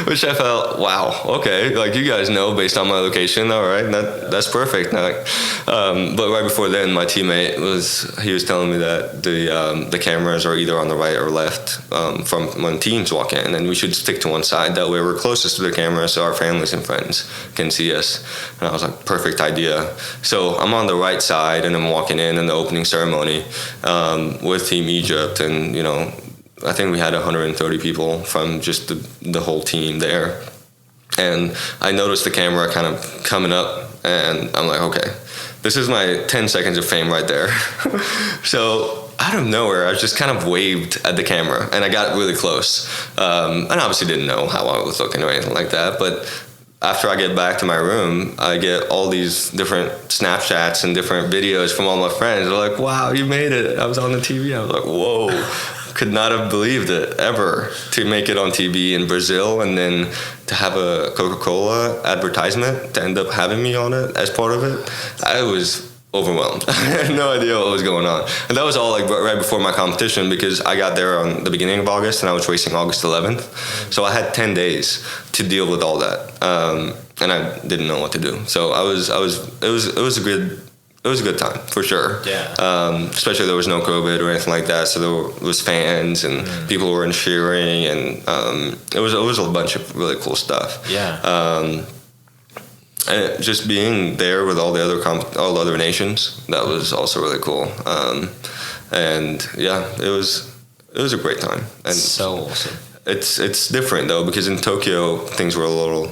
Which I felt, wow, okay, like, you guys know based on my location, all right, that's perfect. But right before then, my teammate was telling me that the cameras are either on the right or left from when teams walk in, and we should stick to one side. That way we're closest to the camera, so our families and friends can see us. And I was like, perfect idea. So I'm on the right side, and I'm walking in the opening ceremony with Team Egypt, and I think we had 130 people from just the whole team there. And I noticed the camera kind of coming up, and I'm like, okay, this is my 10 seconds of fame right there. So out of nowhere, I just kind of waved at the camera, and I got really close. And obviously didn't know how I was looking or anything like that, but after I get back to my room, I get all these different Snapchats and different videos from all my friends. They're like, wow, you made it. I was on the TV. I was like, whoa. Could not have believed it ever, to make it on TV in Brazil, and then to have a Coca-Cola advertisement to end up having me on it as part of it. I was overwhelmed. I had no idea what was going on. And that was all like right before my competition, because I got there on the beginning of August and I was racing August 11th. So I had 10 days to deal with all that. And I didn't know what to do. So it was a good time, for sure. Yeah. Especially there was no COVID or anything like that, so there was fans and people were cheering, and it was a bunch of really cool stuff. Yeah. And just being there with all the other nations, that was also really cool. And yeah, it was a great time. And so awesome. It's different though, because in Tokyo things were a little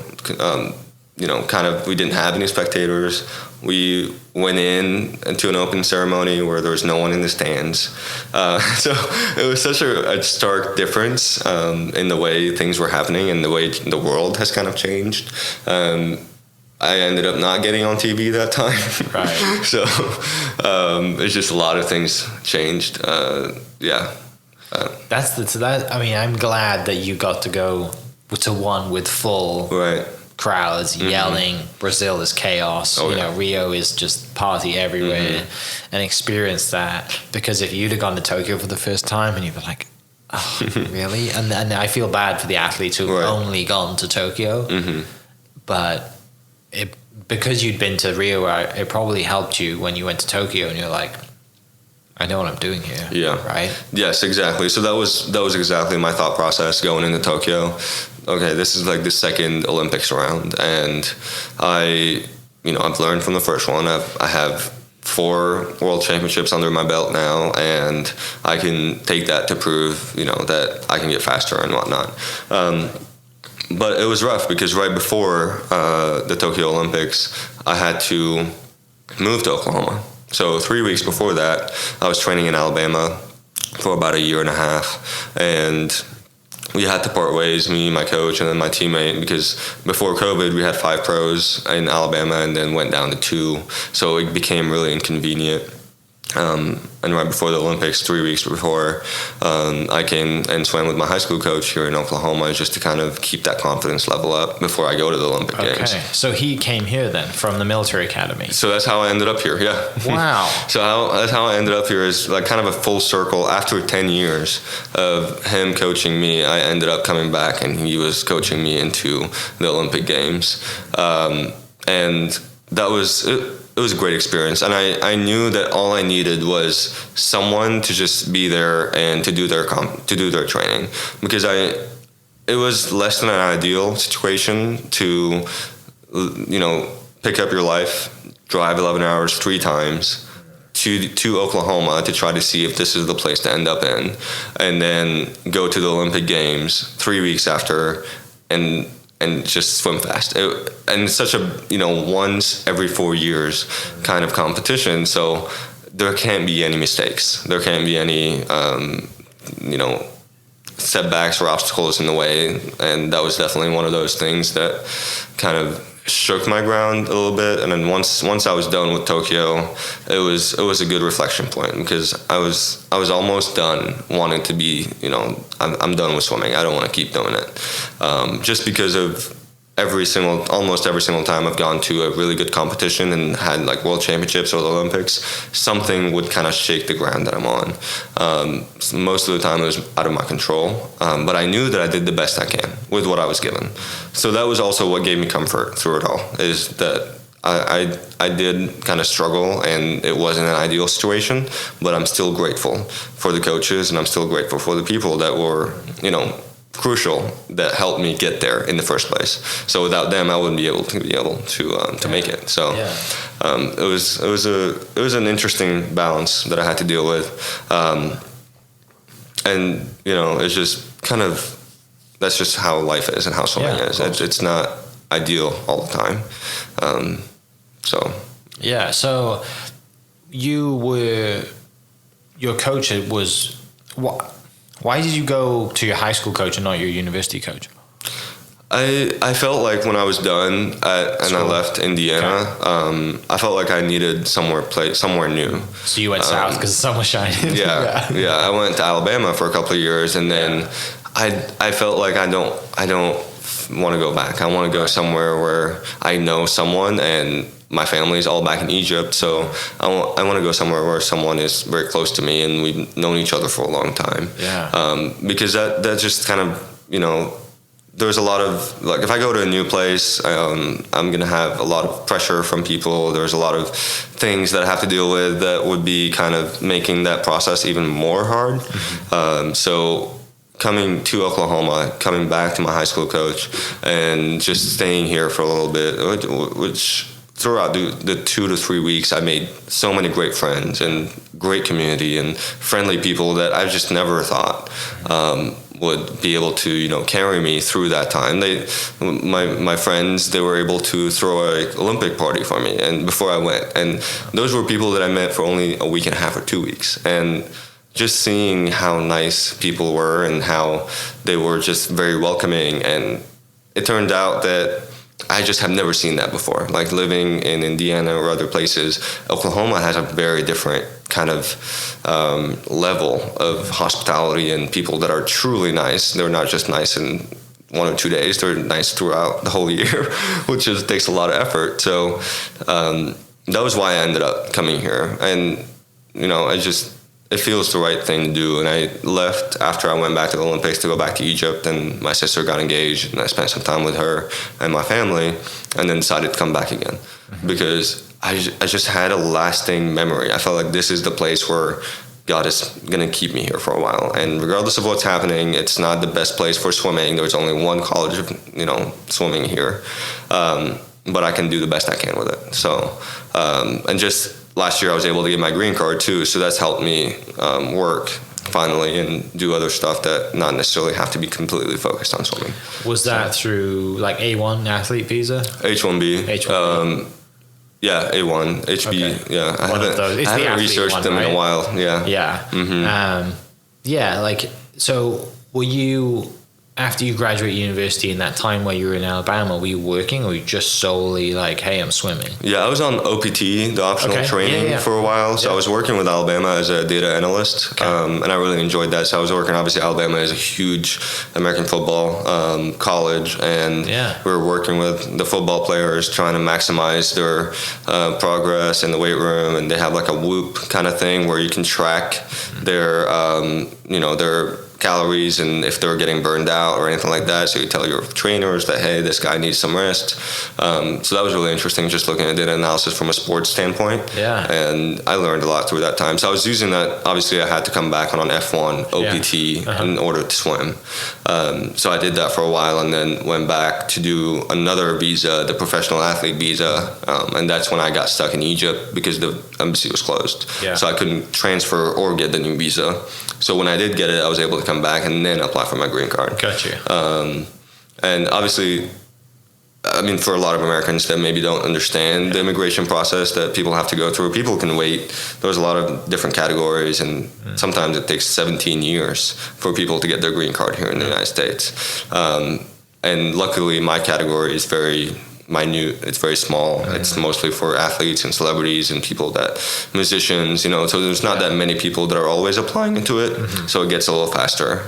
we didn't have any spectators. We went into an open ceremony where there was no one in the stands. So it was such a stark difference in the way things were happening and the way the world has kind of changed. I ended up not getting on TV that time. Right. So it's just a lot of things changed. Yeah. I'm glad that you got to go to one with full crowds yelling. Brazil is chaos. Rio is just party everywhere, and experience that. Because if you'd have gone to Tokyo for the first time and you'd be like, oh, really? And I feel bad for the athletes who've only gone to Tokyo, but because you'd been to Rio, it probably helped you when you went to Tokyo, and you're like, I know what I'm doing here. Yeah. Right? Yes, exactly. So that was exactly my thought process going into Tokyo. Okay, this is like the second Olympics round, and I've learned from the first one. I have 4 world championships under my belt now, and I can take that to prove, that I can get faster and whatnot. But it was rough because right before the Tokyo Olympics, I had to move to Oklahoma. So 3 weeks before that, I was training in Alabama for about a year and a half, and we had to part ways, me, my coach, and then my teammate, because before COVID, we had 5 pros in Alabama and then went down to 2. So it became really inconvenient. And right before the Olympics, 3 weeks before, I came and swam with my high school coach here in Oklahoma just to kind of keep that confidence level up before I go to the Olympic Games. Okay, so he came here then from the military academy. So that's how I ended up here, yeah. Wow. That's how I ended up here, is like kind of a full circle. After 10 years of him coaching me, I ended up coming back and he was coaching me into the Olympic Games. And that was... It was a great experience, and I knew that all I needed was someone to just be there and to do their training, because it was less than an ideal situation to pick up your life, drive 11 hours 3 times to Oklahoma to try to see if this is the place to end up in, and then go to the Olympic Games 3 weeks after and just swim fast. And it's such a, once every 4 years kind of competition. So there can't be any mistakes. There can't be any, setbacks or obstacles in the way. And that was definitely one of those things that kind of shook my ground a little bit. And then once I was done with Tokyo, it was a good reflection point, because I was almost done wanting to be, I'm done with swimming. I don't want to keep doing it. Just because of almost every single time I've gone to a really good competition and had like world championships or the Olympics, something would kind of shake the ground that I'm on. Most of the time it was out of my control, but I knew that I did the best I can with what I was given. So that was also what gave me comfort through it all, is that I did kind of struggle, and it wasn't an ideal situation, but I'm still grateful for the coaches, and I'm still grateful for the people that were, crucial, that helped me get there in the first place. So without them, I wouldn't be able to make it. So it was an interesting balance that I had to deal with, and it's just kind of, that's just how life is and how swimming is. It's not ideal all the time. So your coach was what? Why did you go to your high school coach and not your university coach? I felt like when I was done and I left Indiana, I felt like I needed somewhere new. So you went south because the sun was shining. Yeah. I went to Alabama for a couple of years, and then I felt like I don't want to go back. I want to go somewhere where I know someone, and my family's all back in Egypt, so I want to go somewhere where someone is very close to me and we've known each other for a long time. Because that just kind of, there's a lot of, like, if I go to a new place, I'm going to have a lot of pressure from people. There's a lot of things that I have to deal with that would be kind of making that process even more hard. So coming to Oklahoma, coming back to my high school coach, and just staying here for a little bit, which throughout the 2 to 3 weeks, I made so many great friends and great community and friendly people that I just never thought would be able to, carry me through that time. My friends, they were able to throw an Olympic party for me, and before I went, and those were people that I met for only a week and a half or 2 weeks, and just seeing how nice people were and how they were just very welcoming. And it turned out that I just have never seen that before. Like, living in Indiana or other places, Oklahoma has a very different kind of level of hospitality and people that are truly nice. They're not just nice in 1 or 2 days. They're nice throughout the whole year, which takes a lot of effort. So that was why I ended up coming here. And, it feels the right thing to do. And I left after I went back to the Olympics to go back to Egypt, and my sister got engaged, and I spent some time with her and my family, and then decided to come back again. Because I just had a lasting memory. I felt like this is the place where God is going to keep me here for a while. And regardless of what's happening, it's not the best place for swimming. There's only one college of, swimming here. But I can do the best I can with it. So, and just last year I was able to get my green card too. So that's helped me work finally and do other stuff that not necessarily have to be completely focused on swimming. Was that through like A1 athlete visa? H1B. H1B. Yeah, A1, HB. Okay. Yeah, I haven't researched one, them right? in a while. Yeah. Yeah. Mm-hmm. Like, so were you, after you graduate university, in that time where you were in Alabama, were you working, or were you just solely like, hey, I'm swimming? Yeah, I was on OPT, the optional training, for a while. So I was working with Alabama as a data analyst, and I really enjoyed that. So I was working, obviously, Alabama is a huge American football college, and we were working with the football players, trying to maximize their progress in the weight room. And they have like a Whoop kind of thing where you can track their, their calories and if they're getting burned out or anything like that. So you tell your trainers that, hey, this guy needs some rest. So that was really interesting, just looking at data analysis from a sports standpoint. Yeah. And I learned a lot through that time. So I was using that. Obviously, I had to come back on an F1 OPT in order to swim. So I did that for a while and then went back to do another visa, the professional athlete visa. And that's when I got stuck in Egypt because the embassy was closed. Yeah. So I couldn't transfer or get the new visa. So when I did get it, I was able to come back and then apply for my green card. Gotcha. And obviously, I mean, for a lot of Americans that maybe don't understand the immigration process that people have to go through, people can wait. There's a lot of different categories, and sometimes it takes 17 years for people to get their green card here in the United States. And luckily, my category is very minute. It's very small. It's mostly for athletes and celebrities and people musicians, so there's not that many people that are always applying into it. So it gets a little faster,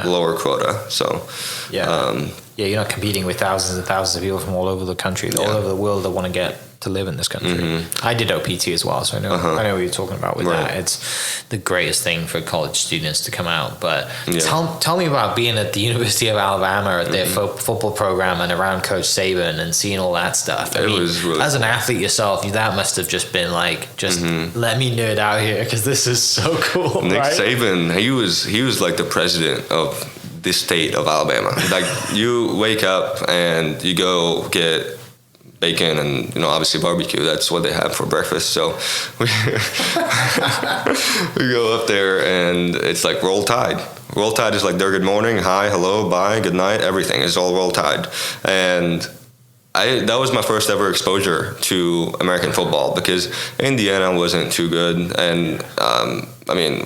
lower quota. So, you're not competing with thousands and thousands of people from all over the country, all over the world that want to get to live in this country. I did OPT as well, so I know what you're talking about with that. It's the greatest thing for college students to come out. But tell me about being at the University of Alabama at their football program and around Coach Saban and seeing all that stuff. I mean, was really as an athlete yourself, that must have just been like, let me nerd out here because this is so cool. Nick Saban, he was like the president of the state of Alabama. Like, you wake up and you go get bacon and obviously barbecue. That's what they have for breakfast. So we go up there and it's like Roll Tide. Roll Tide is like their good morning, hi, hello, bye, good night, everything is all Roll Tide. And that was my first ever exposure to American football because Indiana wasn't too good, and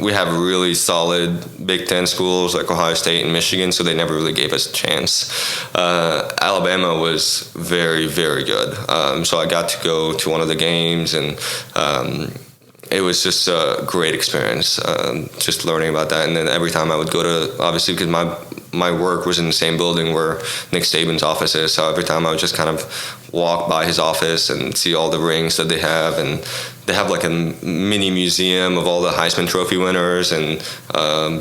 we have really solid Big Ten schools like Ohio State and Michigan, so they never really gave us a chance. Alabama was very, very good, so I got to go to one of the games, and it was just a great experience, just learning about that. And then every time I would go to, obviously, because my work was in the same building where Nick Saban's office is, so every time I would just kind of walk by his office and see all the rings that they have, and they have like a mini museum of all the Heisman Trophy winners and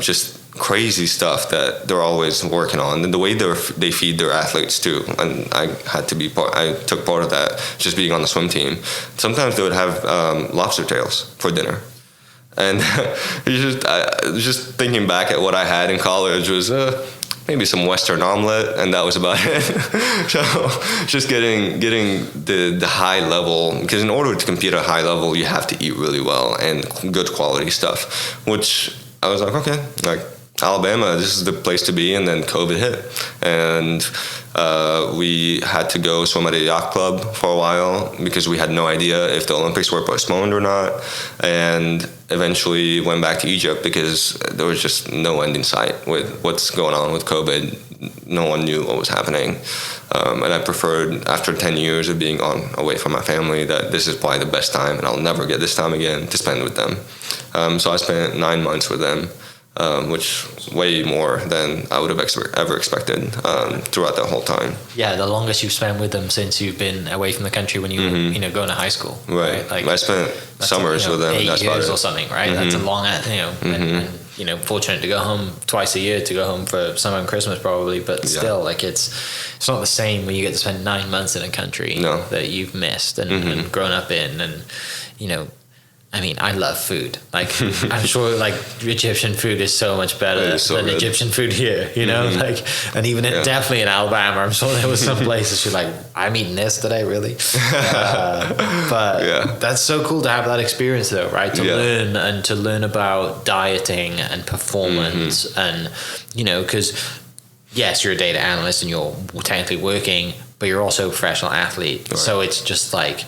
just crazy stuff that they're always working on, and the way they feed their athletes too. And I took part of that, just being on the swim team. Sometimes they would have lobster tails for dinner. And just thinking back at what I had in college was maybe some Western omelet, and that was about it. So just getting the high level, because in order to compete at a high level, you have to eat really well and good quality stuff, which I was like, okay, like Alabama, this is the place to be. And then COVID hit, and we had to go swim at a yacht club for a while because we had no idea if the Olympics were postponed or not, and eventually went back to Egypt because there was just no end in sight with what's going on with COVID. No one knew what was happening, and I preferred, after 10 years of being away from my family, that this is probably the best time, and I'll never get this time again to spend with them. So I spent 9 months with them, which way more than I would have ever expected throughout that whole time. Yeah, the longest you've spent with them since you've been away from the country when you were going to high school. Right. Like I spent summers with them. 8 years or something, right? That's a long, and fortunate to go home twice a year, to go home for summer and Christmas probably, but still, like, it's not the same when you get to spend 9 months in a country that you've missed and grown up in. And, I mean, I love food. Like, I'm sure, like, Egyptian food is so much better than good. Egyptian food here, like, and even definitely in Alabama, I'm sure there was some places you're like, I'm eating this today, really? But that's so cool to have that experience, though, right? To learn about dieting and performance and, because, yes, you're a data analyst and you're technically working, but you're also a professional athlete. Right. So it's just like,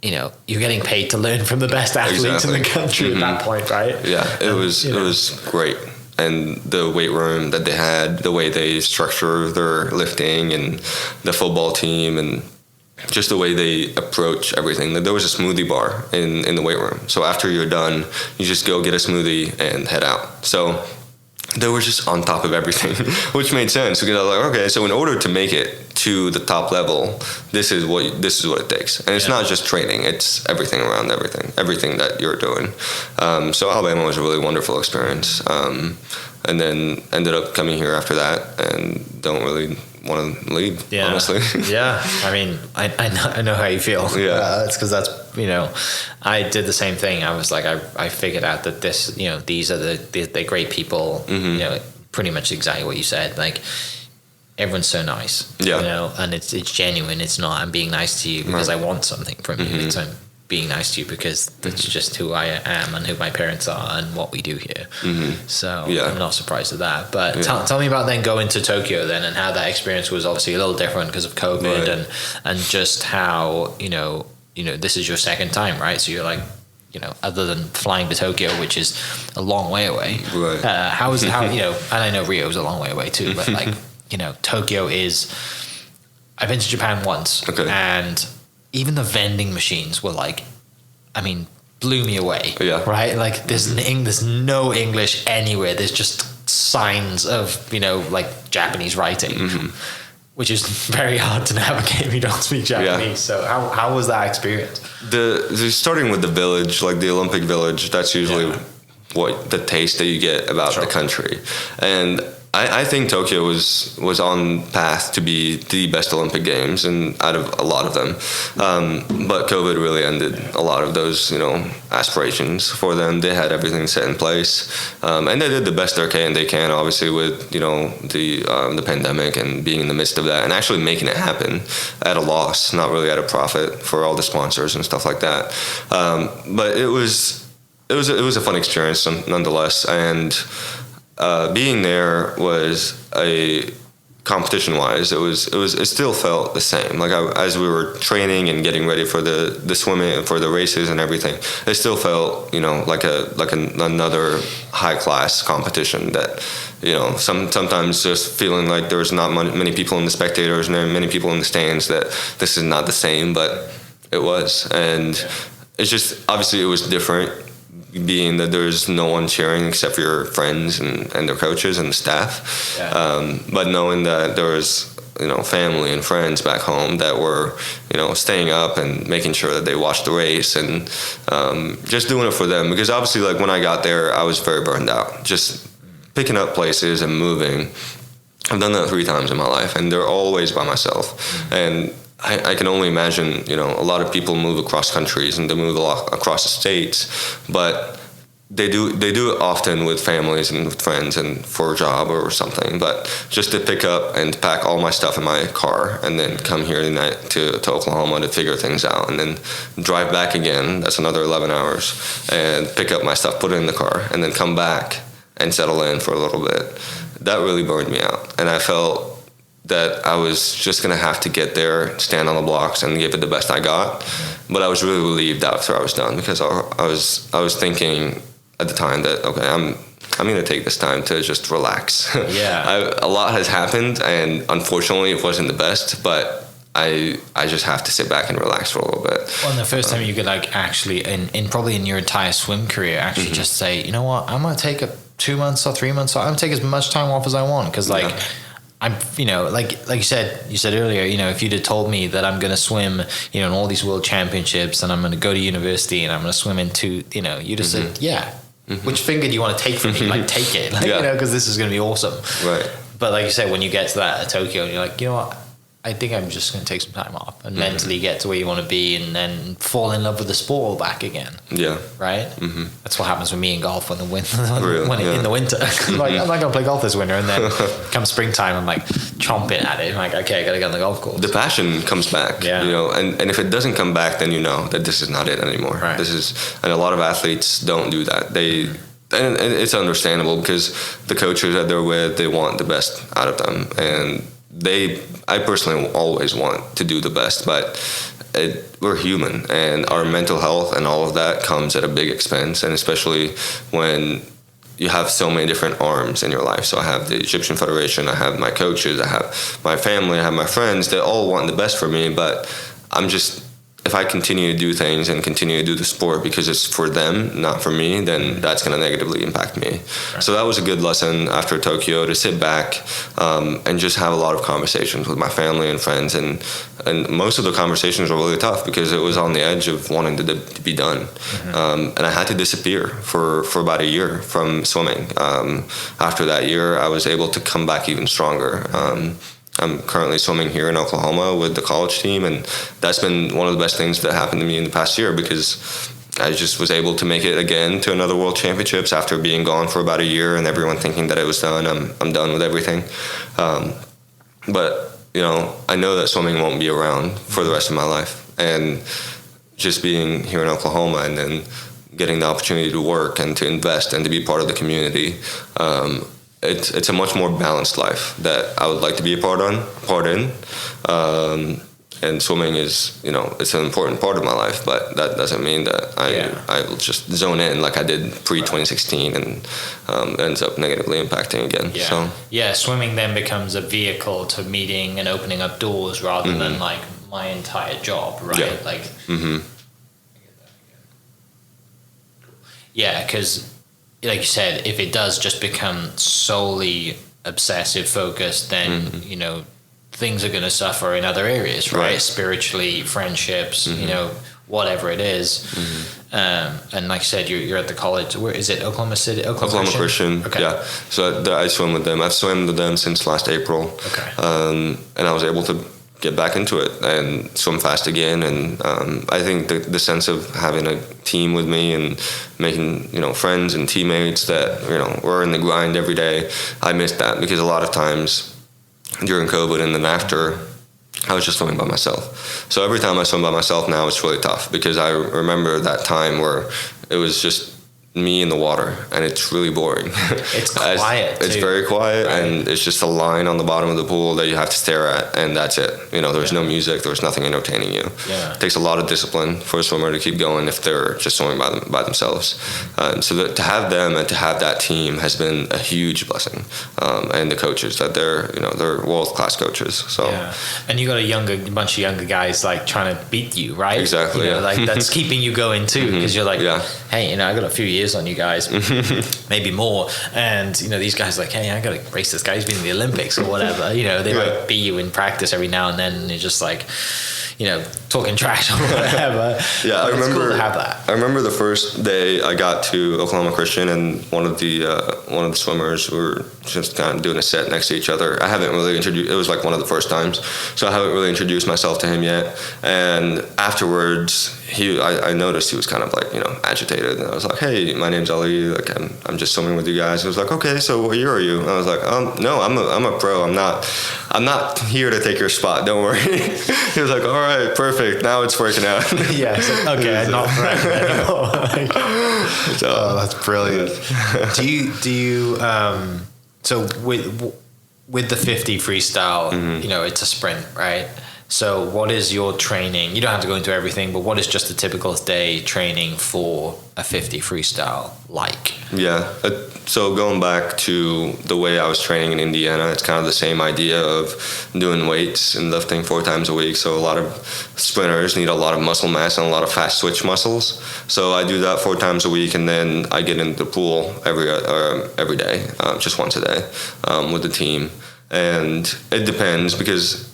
you're getting paid to learn from the best athletes in the country at that point, right? Yeah, it was great. And the weight room that they had, the way they structure their lifting and the football team and just the way they approach everything. There was a smoothie bar in the weight room. So after you're done, you just go get a smoothie and head out. So they were just on top of everything, which made sense because I was like, okay, so in order to make it to the top level, this is what it takes, and it's not just training; it's everything around everything that you're doing. So Alabama was a really wonderful experience, and then ended up coming here after that, and don't really want to leave, honestly. Yeah, I mean, I know how you feel. Yeah, it's because that's I did the same thing. I was like, I figured out that this, these are the great people. Pretty much exactly what you said. Like, everyone's so nice. And it's genuine. It's not I'm being nice to you because I want something from you. It's I'm being nice to you because that's just who I am and who my parents are and what we do here. So I'm not surprised at that. But tell me about then going to Tokyo then, and how that experience was obviously a little different because of COVID, and just how this is your second time, right? So you're like, other than flying to Tokyo, which is a long way away, right? And I know Rio is a long way away too, but like Tokyo is. I've been to Japan once, and even the vending machines were like, I mean, blew me away. Yeah. Right? Like, there's no English anywhere. There's just signs of, like Japanese writing, which is very hard to navigate if you don't speak Japanese. Yeah. So how was that experience? Starting with the village, like the Olympic village, that's usually what the taste that you get about the country. And I think Tokyo was on path to be the best Olympic Games, and out of a lot of them. But COVID really ended a lot of those, aspirations for them. They had everything set in place, and they did the best they can, obviously, with the pandemic and being in the midst of that, and actually making it happen at a loss, not really at a profit for all the sponsors and stuff like that. But it was a fun experience nonetheless, and. Being there was competition-wise, it still felt the same. Like as we were training and getting ready for the swimming, for the races and everything, it still felt like another high-class competition. That sometimes just feeling like there's not many people in the spectators and many people in the stands. That this is not the same, but it was, and it's just obviously it was different. Being that there's no one cheering except for your friends and their coaches and the staff. But knowing that there was, family and friends back home that were, staying up and making sure that they watched the race and just doing it for them. Because obviously, like, when I got there, I was very burned out. Just picking up places and moving. I've done that 3 times in my life, and they're always by myself. And I can only imagine, a lot of people move across countries and they move a lot across the states, but they do it often with families and with friends and for a job or something. But just to pick up and pack all my stuff in my car and then come here tonight to Oklahoma to figure things out and then drive back again, that's another 11 hours, and pick up my stuff, put it in the car, and then come back and settle in for a little bit. That really burned me out. And I felt that I was just going to have to get there, stand on the blocks, and give it the best I got. But I was really relieved after I was done because I was thinking at the time that, okay, I'm going to take this time to just relax. A lot has happened, and unfortunately it wasn't the best, but I just have to sit back and relax for a little bit. Well, and the first time you could actually, probably in your entire swim career, actually just say, you know what, I'm going to take 2 months or 3 months off. I'm going to take as much time off as I want because I'm, like you said earlier, if you'd have told me that I'm going to swim, in all these world championships and I'm going to go to university and I'm going to swim into, you'd have said, yeah, which finger do you want to take from me? Like, take it, like, because this is going to be awesome. Right. But like you said, when you get to that at Tokyo, you're like, you know what? I think I'm just going to take some time off and mentally get to where you want to be, and then fall in love with the sport all back again. Yeah. Right? That's what happens with me in golf in the winter. In the winter. Like, I'm not going to play golf this winter, and then come springtime, I'm like chomping at it. I'm like, okay, I got to get on the golf course. The passion comes back. Yeah. You know, and if it doesn't come back, then you know that this is not it anymore. Right. And a lot of athletes don't do that. And it's understandable, because the coaches that they're with, they want the best out of them, and I personally always want to do the best, but we're human, and our mental health and all of that comes at a big expense, and especially when you have so many different arms in your life. So I have the Egyptian Federation, I have my coaches, I have my family, I have my friends. They all want the best for me, but if I continue to do things and continue to do the sport because it's for them, not for me, then that's going to negatively impact me. Right. So that was a good lesson after Tokyo, to sit back and just have a lot of conversations with my family and friends. And most of the conversations were really tough, because it was on the edge of wanting to be done. And I had to disappear for about a year from swimming. After that year, I was able to come back even stronger. I'm currently swimming here in Oklahoma with the college team, and that's been one of the best things that happened to me in the past year, because I just was able to make it again to another World Championships after being gone for about a year, and everyone thinking that it was done. I'm done with everything. But, you know, I know that swimming won't be around for the rest of my life, and just being here in Oklahoma and then getting the opportunity to work and to invest and to be part of the community, it's a much more balanced life that I would like to be a part in. And swimming is, you know, it's an important part of my life, but that doesn't mean that I will just zone in like I did pre-2016 and ends up negatively impacting again. Yeah. So swimming then becomes a vehicle to meeting and opening up doors rather than like my entire job, right? Yeah. Like, because like you said, if it does just become solely obsessive focused, then you know, things are going to suffer in other areas, right? Spiritually, friendships, you know, whatever it is. And like I said, you're at the college. Where is it? Oklahoma City? Oklahoma Christian. Okay. Yeah. So I swim with them. I've swum with them since last April. Okay. And I was able to get back into it and swim fast again. And I think the sense of having a team with me and making, you know, friends and teammates that, you know, we're in the grind every day, I missed that, because a lot of times during COVID and then after, I was just swimming by myself. So every time I swim by myself now, it's really tough, because I remember that time where it was just me in the water, and it's really boring. It's quiet. It's very quiet, right? And it's just a line on the bottom of the pool that you have to stare at, and that's it. You know, there's no music, there's nothing entertaining you. It takes a lot of discipline for a swimmer to keep going if they're just swimming by themselves. So to have them and to have that team has been a huge blessing. And the coaches, that they're world-class coaches. So and you got a bunch of younger guys like trying to beat you, right? Exactly. You know, like that's keeping you going too, because you're like, hey, you know, I got a few years on you guys, maybe more, and you know, these guys are like, hey, I gotta race this guy, he's been in the Olympics or whatever. You know, they might beat you in practice every now and then, and you're just like, you know, talking trash or whatever. I remember, it's cool to have that. I remember the first day I got to Oklahoma Christian, and one of the swimmers were just kind of doing a set next to each other. I haven't really introduced, it was like one of the first times, so I haven't really introduced myself to him yet. And afterwards, I noticed he was kind of like, you know, agitated, and I was like, hey, my name's Ali, like I'm just swimming with you guys. He was like, okay, so what year are you? And I was like, no, I'm a pro. I'm not here to take your spot, don't worry. He was like, all right, perfect, now it's working out. Okay, not threatened anymore. So that's brilliant. Do you so with the 50 freestyle, you know, it's a sprint, right? So what is your training? You don't have to go into everything, but what is just a typical day training for a 50 freestyle like? So going back to the way I was training in Indiana, it's kind of the same idea of doing weights and lifting 4 times a week. So a lot of sprinters need a lot of muscle mass and a lot of fast switch muscles. So I do that 4 times a week, and then I get into the pool every day, just once a day, with the team. And it depends, because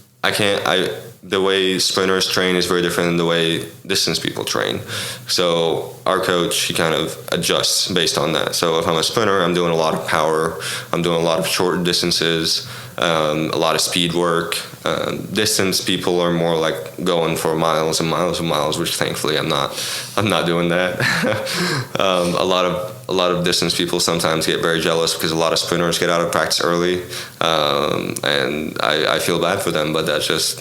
the way sprinters train is very different than the way distance people train. So our coach, he kind of adjusts based on that. So if I'm a sprinter, I'm doing a lot of power, I'm doing a lot of short distances, a lot of speed work. Distance people are more like going for miles and miles and miles, which thankfully I'm not doing that. A lot of distance people sometimes get very jealous because a lot of sprinters get out of practice early, and I feel bad for them, but that's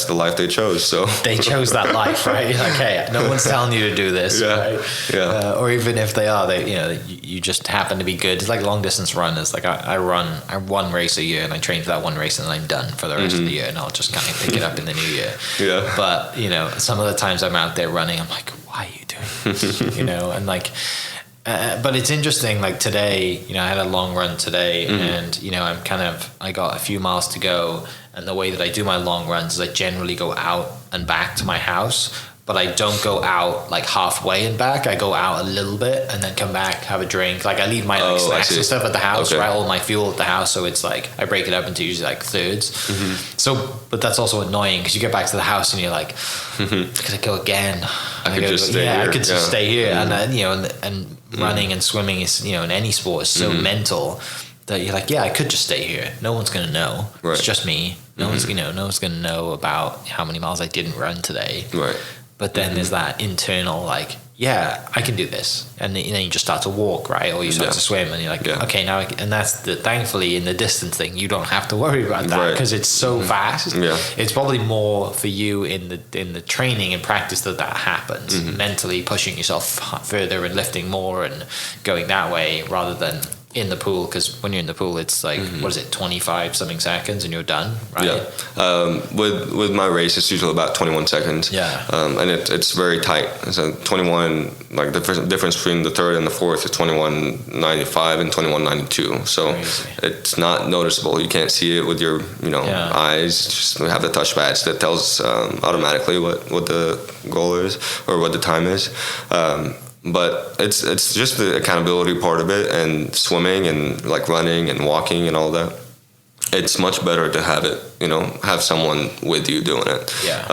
the life they chose. So they chose that life, right? You're like, hey, no one's telling you to do this, right? Yeah. Or even if they are, you just happen to be good. It's like long distance runners. Like I run one race a year, and I train for that one race, and then I'm done for the rest of the year, and I'll just kind of pick it up in the new year. Yeah. But some of the times I'm out there running, I'm like, why are you doing this? And like. But it's interesting, like today, I had a long run today, and, I got a few miles to go, and the way that I do my long runs is I generally go out and back to my house, but I don't go out like halfway and back. I go out a little bit and then come back, have a drink. Like I leave my snacks and stuff at the house, right? All my fuel at the house. So it's like, I break it up into usually like thirds. So, but that's also annoying because you get back to the house and you're like, could I go again? I could just stay here. I could just stay here. And then, and running and swimming is, in any sport is so mental that you're like, I could just stay here. No one's going to know. Right. It's just me. No one's going to know about how many miles I didn't run today. Right. But then there's that internal, like, I can do this. And then you just start to walk, right? Or you start to swim and you're like, okay, now and that's thankfully in the distance thing, you don't have to worry about that because it's so fast. Yeah. It's probably more for you in the training and practice that happens, mentally pushing yourself further and lifting more and going that way rather than in the pool, because when you're in the pool it's like what is it, 25 something seconds and you're done, right? With my race it's usually about 21 seconds, and it's very tight. So 21, like the difference between the third and the fourth is 21:95 and 21:92, so crazy. It's not noticeable. You can't see it with your eyes. Just have the touch badge that tells automatically what the goal is or what the time is. But it's just the accountability part of it, and swimming and like running and walking and all that. It's much better to have it, have someone with you doing it. Yeah.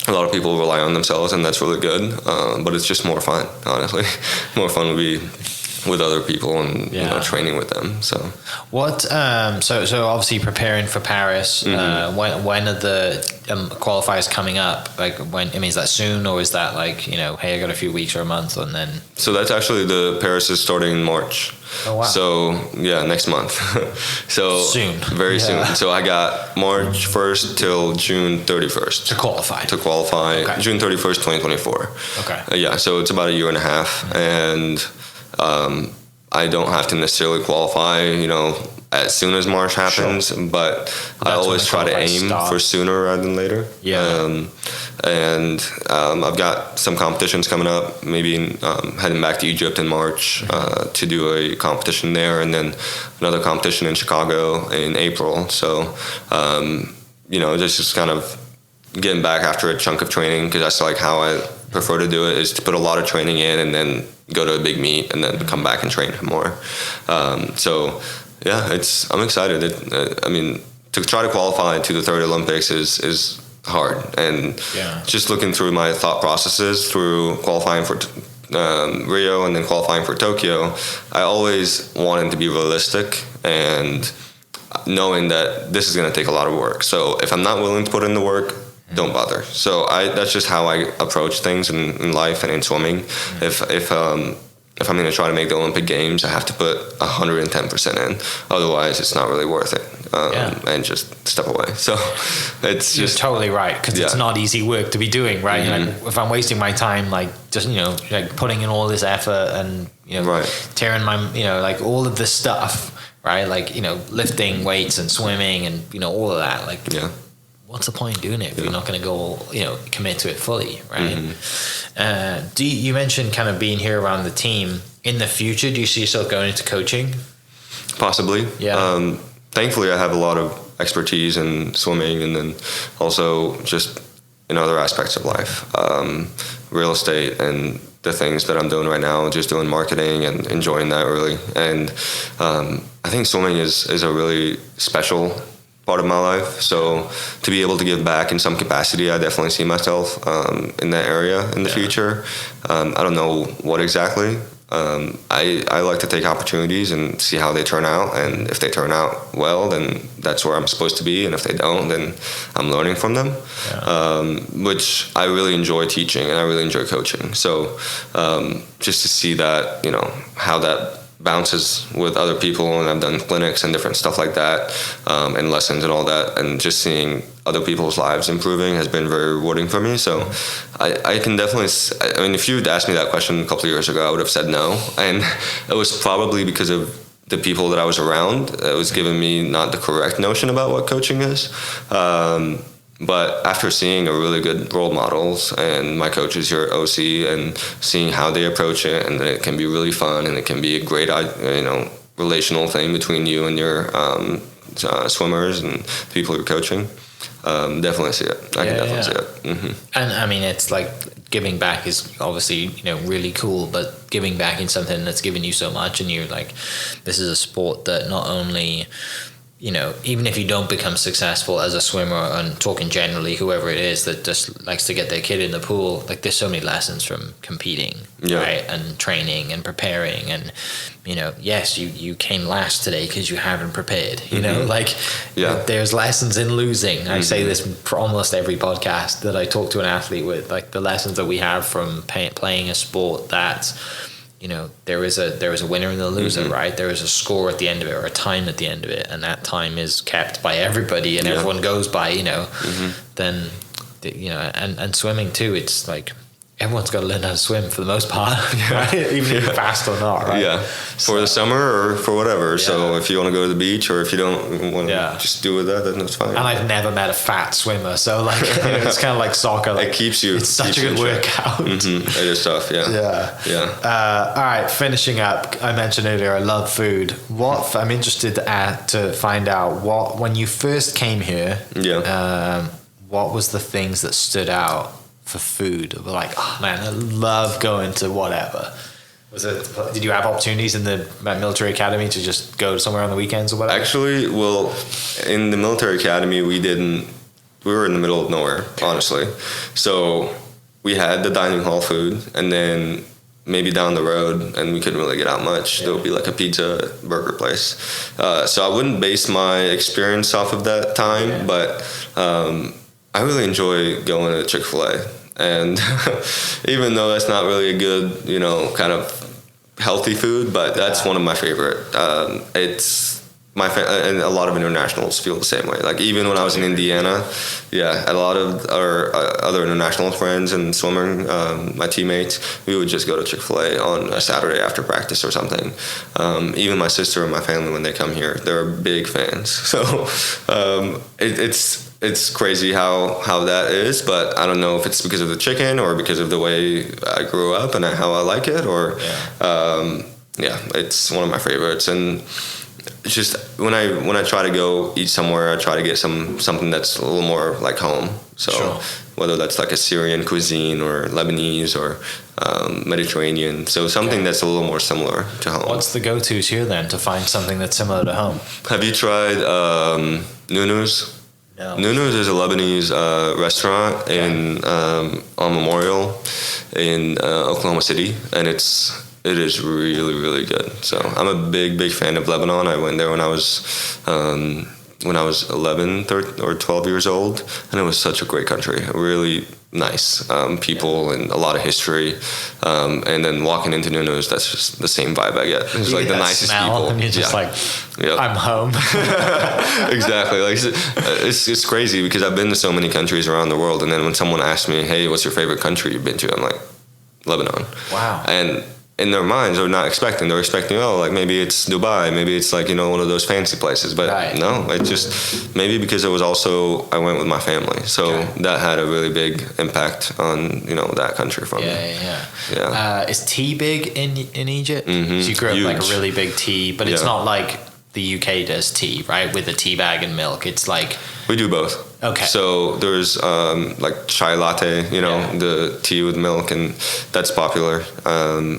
A lot of people rely on themselves, and that's really good. But it's just more fun, honestly. More fun would be with other people and training with them. So what? So obviously preparing for Paris. When are the qualifiers coming up? Like when? I mean, is that soon, or is that like hey, I got a few weeks or a month, and then? So that's actually the Paris is starting in March. Oh wow! So next month. So soon, very soon. So I got March 1st till June 31st to qualify. Okay. June 31st, 2024. Okay. So it's about a year and a half, and I don't have to necessarily qualify, as soon as March happens, but I always try to aim for sooner rather than later. Yeah. And I've got some competitions coming up, maybe heading back to Egypt in March to do a competition there, and then another competition in Chicago in April. So, just kind of getting back after a chunk of training, because that's like how I prefer to do it, is to put a lot of training in and then go to a big meet and then come back and train more. I'm excited. To try to qualify to the third Olympics is hard, and just looking through my thought processes through qualifying for Rio and then qualifying for Tokyo, I always wanted to be realistic and knowing that this is going to take a lot of work. So if I'm not willing to put in the work, don't bother. So that's just how I approach things in life and in swimming. If I'm going to try to make the Olympic Games, I have to put 110% in. Otherwise, it's not really worth it. And just step away. So you're totally right, because it's not easy work to be doing, right? Like, if I'm wasting my time, like just like putting in all this effort and tearing my like all of this stuff, right? Like lifting weights and swimming and all of that, like what's the point in doing it if you're not going to go, commit to it fully, right? You mentioned kind of being here around the team. In the future, do you see yourself going into coaching? Possibly. Yeah. Thankfully, I have a lot of expertise in swimming, and then also just in other aspects of life, real estate and the things that I'm doing right now, just doing marketing and enjoying that really. And I think swimming is a really special part of my life. So to be able to give back in some capacity, I definitely see myself in that area in the future. I don't know what exactly. I like to take opportunities and see how they turn out, and if they turn out well, then that's where I'm supposed to be, and if they don't, then I'm learning from them, which I really enjoy teaching and I really enjoy coaching. So just to see that, how that bounces with other people, and I've done clinics and different stuff like that, and lessons and all that, and just seeing other people's lives improving has been very rewarding for me. So I can definitely, if you'd asked me that question a couple of years ago, I would have said no, and it was probably because of the people that I was around. It was giving me not the correct notion about what coaching is. But after seeing a really good role models and my coaches here at OC and seeing how they approach it, and it can be really fun, and it can be a great, relational thing between you and your swimmers and people you're coaching. Definitely see it. I can definitely see it. Mm-hmm. And it's like giving back is obviously, really cool, but giving back in something that's given you so much, and you're like, this is a sport that not only, even if you don't become successful as a swimmer, and talking generally, whoever it is that just likes to get their kid in the pool, like there's so many lessons from competing, right? And training and preparing, and, yes, you came last today because you haven't prepared, there's lessons in losing. I say this for almost every podcast that I talk to an athlete with, like the lessons that we have from playing a sport that, there is a winner and a loser, right? There is a score at the end of it, or a time at the end of it, and that time is kept by everybody, and everyone goes by, then, and swimming too, it's like everyone's got to learn how to swim for the most part, right? Even if you're fast or not, right? Yeah, for the summer or for whatever. So if you want to go to the beach, or if you don't want to just do with that, then that's fine. And I've never met a fat swimmer, so like it's kind of like soccer. Like, it keeps you. It's such a good workout. Mm-hmm. It is tough. Yeah. All right, finishing up. I mentioned earlier I love food. I'm interested to find out when you first came here. What was the things that stood out for food? Like, oh man, I love going to whatever. Did you have opportunities in the military academy to just go somewhere on the weekends or whatever? Actually, well, in the military academy, we were in the middle of nowhere, honestly. So we had the dining hall food, and then maybe down the road, and we couldn't really get out much, there would be like a pizza burger place. So I wouldn't base my experience off of that time, but I really enjoy going to Chick-fil-A. And even though that's not really a good, kind of healthy food, but that's one of my favorite. It's and a lot of internationals feel the same way. Like even when I was in Indiana, a lot of our other international friends and swimming, my teammates, we would just go to Chick-fil-A on a Saturday after practice or something. Even my sister and my family, when they come here, they're big fans. So it's crazy how that is, but I don't know if it's because of the chicken or because of the way I grew up and how I like it, or it's one of my favorites. And it's just when I try to go eat somewhere, I try to get something that's a little more like home. So whether that's like a Syrian cuisine or Lebanese or Mediterranean, so something that's a little more similar to home. What's the go-tos here then to find something that's similar to home? Have you tried Nunu's? No. Nunu's is a Lebanese restaurant on Memorial in Oklahoma City, and it is really, really good. So I'm a big fan of Lebanon. I went there when I was 11 or 12 years old, and it was such a great country. Really nice people and a lot of history. And then walking into Nunu's, that's just the same vibe I get. It's like the nicest people. And you're just I'm home. Exactly. Like it's crazy because I've been to so many countries around the world, and then when someone asks me, "Hey, what's your favorite country you've been to?" I'm like, Lebanon. Wow. And in their minds, they're not expecting. They're expecting, like maybe it's Dubai, maybe it's like one of those fancy places. But no, it just maybe because it was also I went with my family, so that had a really big impact on that country for me. Yeah. Is tea big in Egypt? Mm-hmm. So you grew up like a really big tea, but it's not like the UK does tea, right? With a tea bag and milk. It's like we do both. Okay. So there's like chai latte, the tea with milk, and that's popular.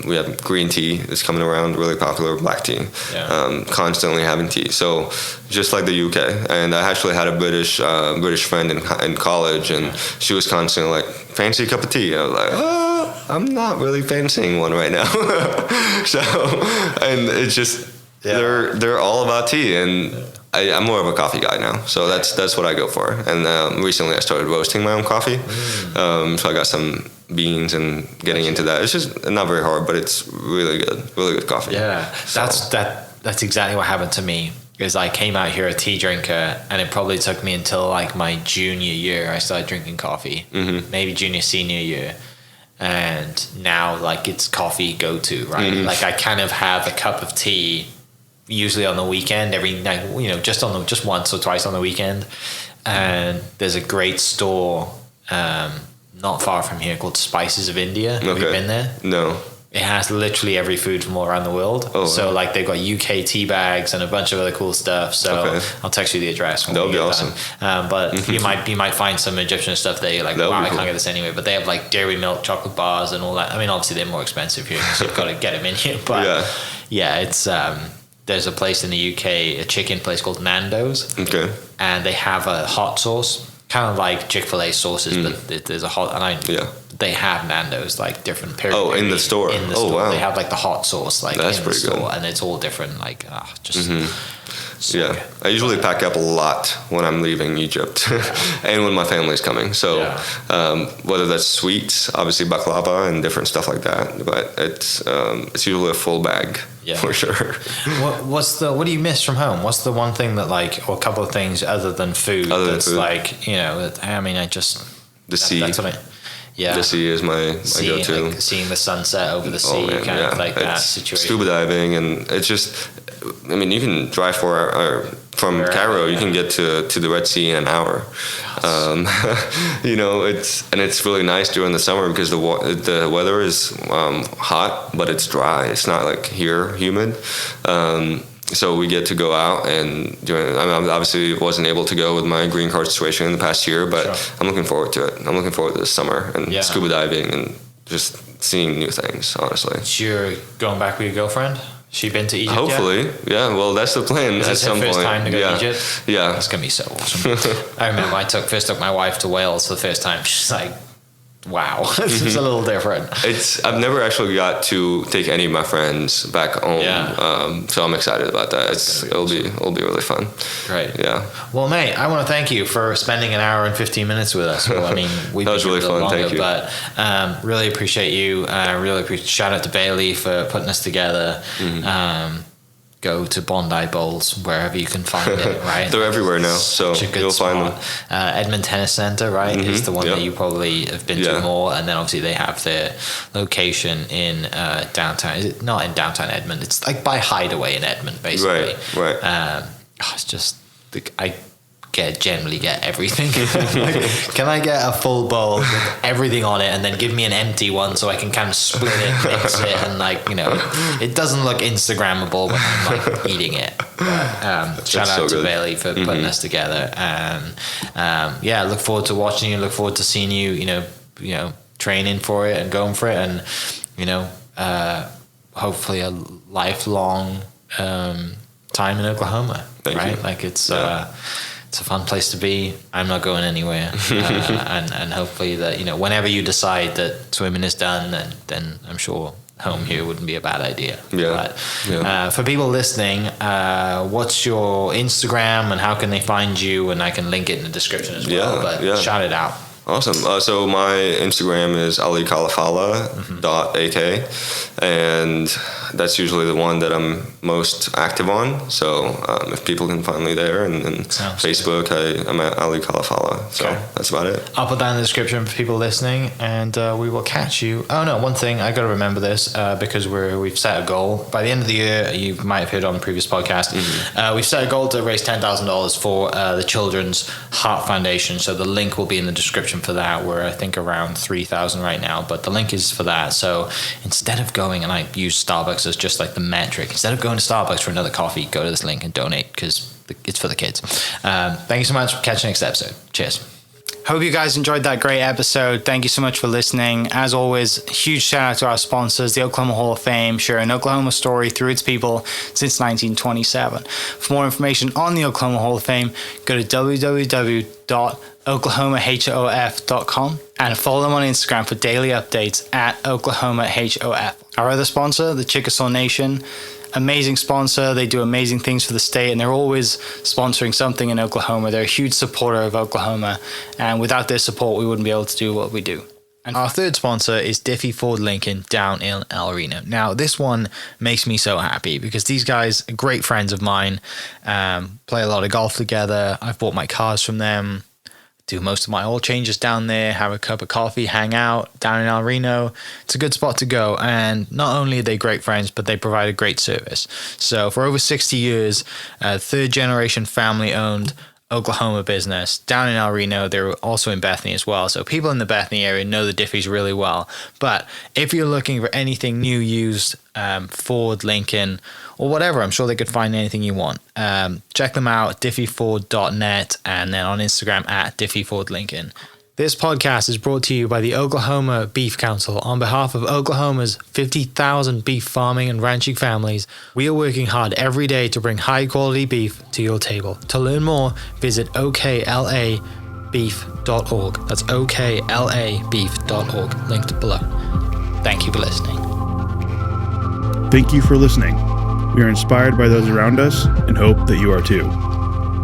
We have green tea that's coming around, really popular, black tea. Yeah. Constantly having tea. So just like the UK. And I actually had a British friend in college, and she was constantly like, fancy cup of tea. I was like, I'm not really fancying one right now. So, and it's just, they're all about tea, and I'm more of a coffee guy now, so that's what I go for. And recently I started roasting my own coffee, so I got some beans and getting into that. It's just not very hard, but it's really good coffee. Yeah, so. That's exactly what happened to me. Is I came out here a tea drinker, and it probably took me until like my junior year I started drinking coffee, maybe senior year. And now like it's coffee go-to, right? Like I kind of have a cup of tea usually on the weekend every night, just once or twice on the weekend. And there's a great store not far from here called Spices of India. Have you been there? No. It has literally every food from all around the world. Oh, so like they've got UK tea bags and a bunch of other cool stuff. So I'll text you the address. That would be awesome. But you might find some Egyptian stuff there. You're like, wow, I can't get this anyway. But they have like dairy milk chocolate bars and all that. I mean, obviously they're more expensive here, so you've got to get them in here. But it's there's a place in the UK, a chicken place called Nando's. Okay. And they have a hot sauce, kind of like Chick-fil-A sauces, but there's a hot. They have Nando's, like different periods. Oh, in the store. In the store. Wow. They have like the hot sauce, like that's in pretty the store, good. and it's all different. Like, just. So good. I usually pack up a lot when I'm leaving Egypt, and when my family's coming. So whether that's sweets, obviously baklava and different stuff like that, but it's usually a full bag for sure. What do you miss from home? What's the one thing that or a couple of things other than food the sea. That's what the sea is my go-to. Like seeing the sunset over the sea, of like that situation. Scuba diving, and it's just, I mean, you can drive from Cairo, you can get to the Red Sea in an hour. It's really nice during the summer because the weather is hot, but it's dry. It's not like here humid. So we get to go out and obviously wasn't able to go with my green card situation in the past year, but I'm looking forward to it. I'm looking forward to this summer and scuba diving and just seeing new things, honestly. So you're going back with your girlfriend? She been to Egypt Hopefully, yet? Well, that's the plan. At some point. Is this her first time to go to Egypt? Yeah. That's going to be so awesome. I remember I took my wife to Wales for the first time. She's like, wow, this is a little different. I've never actually got to take any of my friends back home, so I'm excited about that. It'll be really fun. Great. Yeah. Well, mate, I want to thank you for spending an hour and 15 minutes with us. Well, I mean, we that was really fun. Longer, thank you. But really appreciate you. Really appreciate. Shout out to Bailey for putting us together. Go to Bondi Bowls wherever you can find it, right? They're everywhere now, so you'll find them. Edmond Tennis Center, right, is the one that you probably have been to more, and then obviously they have their location in downtown. Is it not in downtown Edmond? It's like by Hideaway in Edmond, basically. Right. It's just I generally get everything. Can I get a full bowl with everything on it and then give me an empty one so I can kind of split it, mix it, and it doesn't look Instagrammable when I'm eating it. But, shout out to Bailey for putting us together, and look forward to watching you. Look forward to seeing you. Training for it and going for it, and hopefully a lifelong time in Oklahoma. Thank you. Like it's. It's a fun place to be. I'm not going anywhere, and hopefully that whenever you decide that swimming is done, then I'm sure home here wouldn't be a bad idea. But for people listening, what's your Instagram and how can they find you? And I can link it in the description as well. But shout it out. Awesome. So my Instagram is Ali Khalafalla.ak, and that's usually the one that I'm most active on. So if people can find me there, and Facebook, I'm at Ali Khalafalla. So that's about it. I'll put that in the description for people listening, and we will catch you. Oh no, one thing, I got to remember this because we've set a goal. By the end of the year, you might have heard on the previous podcast, we've set a goal to raise $10,000 for the Children's Heart Foundation. So the link will be in the description membership for that. We're, I think, around 3,000 right now, but the link is for that. So instead of going, and I use Starbucks as just like the metric, instead of going to Starbucks for another coffee, go to this link and donate, because it's for the kids. Thank you so much. Catch you next episode. Cheers. Hope you guys enjoyed that great episode. Thank you so much for listening. As always, huge shout out to our sponsors, the Oklahoma Hall of Fame, sharing Oklahoma story through its people since 1927. For more information on the Oklahoma Hall of Fame, go to www.oklahomahof.com and follow them on Instagram for daily updates at OklahomaHOF. Our other sponsor, the Chickasaw Nation, amazing sponsor. They do amazing things for the state, and they're always sponsoring something in Oklahoma. They're a huge supporter of Oklahoma, and without their support, we wouldn't be able to do what we do. And our third sponsor is Diffie Ford Lincoln down in El Reno. Now, this one makes me so happy because these guys are great friends of mine, play a lot of golf together. I've bought my cars from them, do most of my oil changes down there, have a cup of coffee, hang out down in El Reno. It's a good spot to go. And not only are they great friends, but they provide a great service. So for over 60 years, third generation family owned Oklahoma business down in El Reno. They're also in Bethany as well. So people in the Bethany area know the Diffies really well. But if you're looking for anything new, used, Ford, Lincoln, or whatever, I'm sure they could find anything you want. Check them out, diffieford.net, and then on Instagram at diffiefordlincoln. This podcast is brought to you by the Oklahoma Beef Council on behalf of Oklahoma's 50,000 beef farming and ranching families. We are working hard every day to bring high quality beef to your table. To learn more, visit oklabeef.org. That's oklabeef.org, linked below. Thank you for listening. Thank you for listening. We are inspired by those around us and hope that you are too.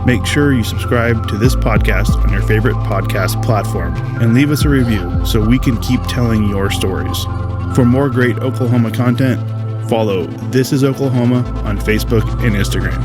Make sure you subscribe to this podcast on your favorite podcast platform and leave us a review so we can keep telling your stories. For more great Oklahoma content, follow This Is Oklahoma on Facebook and Instagram.